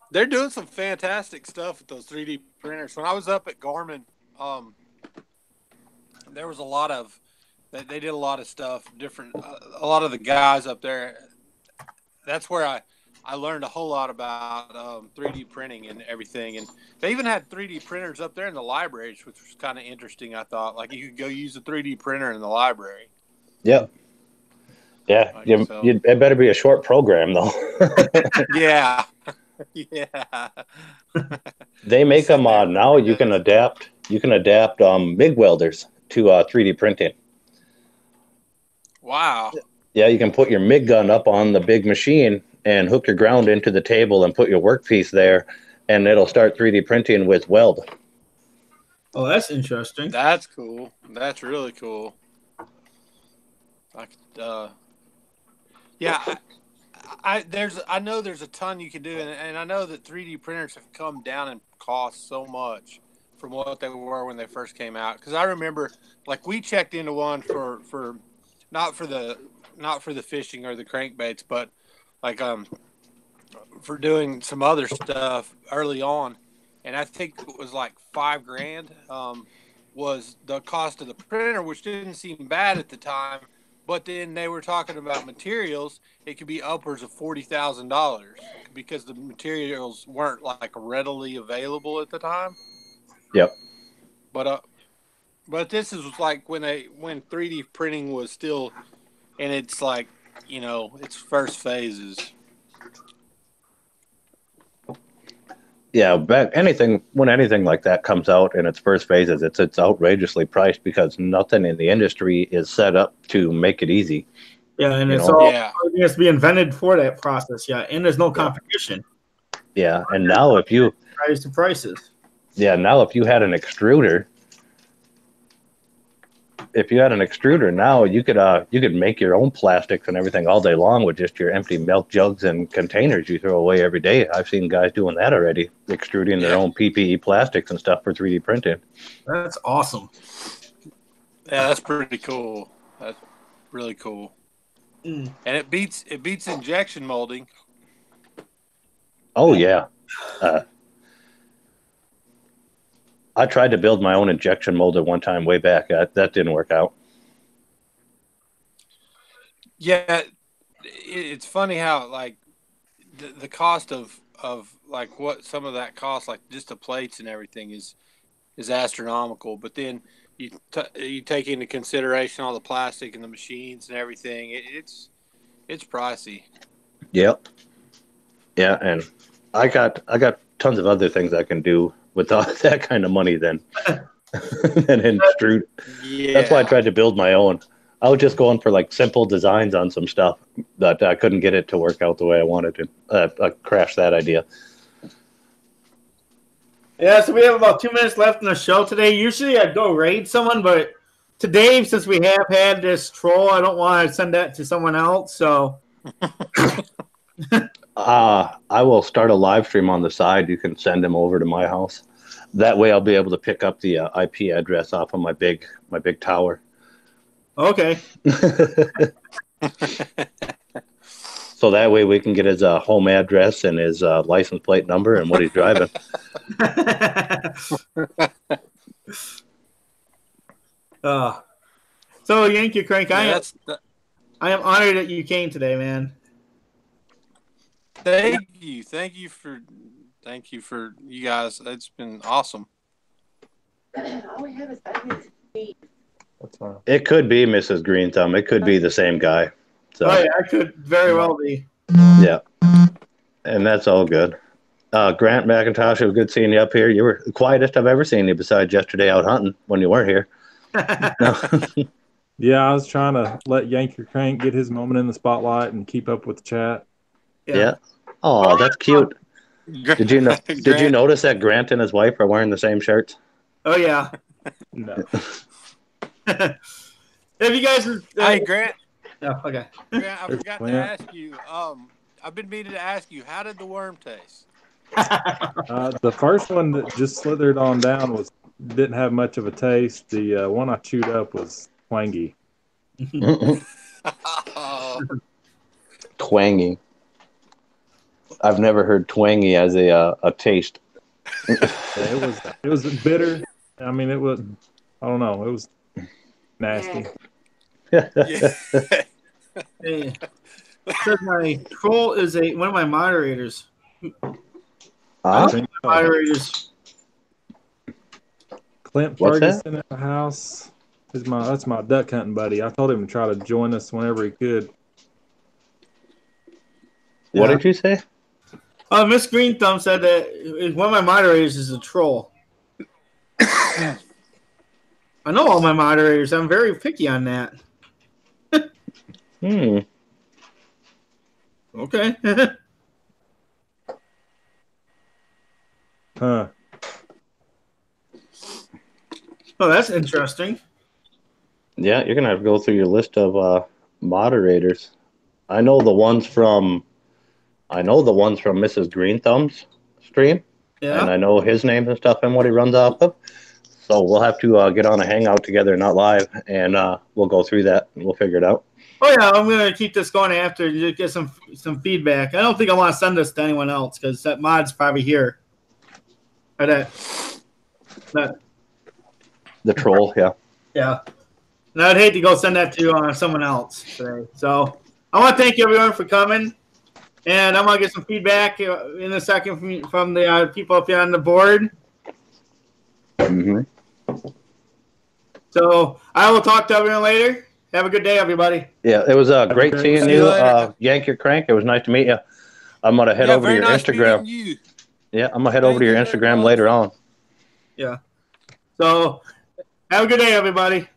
They're doing some fantastic stuff with those 3D printers. When I was up at Garmin, there was a lot of they did a lot of stuff different. A lot of the guys up there. That's where I learned a whole lot about 3D printing and everything. And they even had 3D printers up there in the libraries, which was kind of interesting. I thought, like, you could go use a 3D printer in the library. Yep. Yeah, it better be a short program though. Yeah. Yeah. They make them now. You can adapt MIG welders to 3D printing. Wow. Yeah, you can put your MIG gun up on the big machine and hook your ground into the table and put your workpiece there, and it'll start 3D printing with weld. Oh, that's interesting. That's cool. That's really cool. Yeah. I know there's a ton you can do, and I know that 3D printers have come down in cost so much from what they were when they first came out. Because I remember, like, we checked into one for not for the fishing or the crankbaits, but like for doing some other stuff early on, and I think it was like $5,000 was the cost of the printer, which didn't seem bad at the time. But then they were talking about materials. It could be upwards of $40,000 because the materials weren't like readily available at the time. Yep. But this is like when 3D printing was still, and it's like, you know, its first phases. Yeah, when anything like that comes out in its first phases, it's outrageously priced because nothing in the industry is set up to make it easy. Yeah, and it has to be invented for that process. Yeah, and there's no competition. Yeah, and now if you raise the prices. Yeah, now if you had an extruder, now you could make your own plastics and everything all day long with just your empty milk jugs and containers you throw away every day. I've seen guys doing that already, extruding their own PPE plastics and stuff for 3D printing. That's awesome. Yeah, that's pretty cool. That's really cool. And it beats injection molding. Oh yeah. I tried to build my own injection molder one time way back. That didn't work out. Yeah, it's funny how like the cost of like what some of that costs, like just the plates and everything is astronomical. But then you take into consideration all the plastic and the machines and everything. It's pricey. Yep. Yeah, and I got tons of other things I can do with that kind of money than extrude. Yeah. That's why I tried to build my own. I was just going for like simple designs on some stuff, but I couldn't get it to work out the way I wanted to. I crashed that idea. Yeah, so we have about 2 minutes left in the show today. Usually I'd go raid someone, but today, since we have had this troll, I don't want to send that to someone else. So I will start a live stream on the side. You can send him over to my house. That way I'll be able to pick up the IP address off of my big tower. Okay. So that way we can get his home address and his license plate number and what he's driving. So Yank Ur Crank, Yeah, I am honored that you came today, man. thank you for you guys. It's been awesome. All we have is onions. That's fine. It could be Mrs. Green Thumb. It could be the same guy. So Oh yeah, I could very well be. yeah, and that's all good. Grant McIntosh, it was good seeing you up here. You were the quietest I've ever seen you besides yesterday out hunting when you weren't here. No. Yeah, I was trying to let Yank Ur Crank get his moment in the spotlight and keep up with the chat. Yeah. Oh, that's cute. Did you know? Did you notice that Grant and his wife are wearing the same shirts? Oh yeah. No. Have you guys? Hey, Grant. Oh, okay. Grant, I There's forgot to Clint. ask you. I've been meaning to ask you, how did the worm taste? The first one that just slithered on down didn't have much of a taste. The one I chewed up was twangy. Twangy. I've never heard twangy as a taste. Yeah, it was bitter. I mean, it was. I don't know. It was nasty. Yeah. Hey, says my troll is one of my moderators. Huh? Moderators. Clint What's that? Ferguson at the house. That's my duck hunting buddy. I told him to try to join us whenever he could. What did you say? Miss Green Thumb said that one of my moderators is a troll. I know all my moderators. I'm very picky on that. Okay. Huh. Oh, that's interesting. Yeah, you're gonna have to go through your list of moderators. I know the ones from Mrs. Green Thumb's stream, Yeah. and I know his name and stuff and what he runs off of. So we'll have to get on a hangout together, not live, and we'll go through that and we'll figure it out. Oh yeah, I'm gonna keep this going after to get some feedback. I don't think I want to send this to anyone else because that mod's probably here. Or that. The troll, yeah. Yeah. And I'd hate to go send that to someone else today. So I want to thank everyone for coming. And I'm going to get some feedback in a second from the people up here on the board. Mm-hmm. So I will talk to everyone later. Have a good day, everybody. Yeah, it was great seeing See you, you later. Yank Ur Crank. It was nice to meet you. I'm going to head over to your Instagram. You. Yeah, I'm going to head over to your Thank you very Instagram much. later on. Yeah. So have a good day, everybody.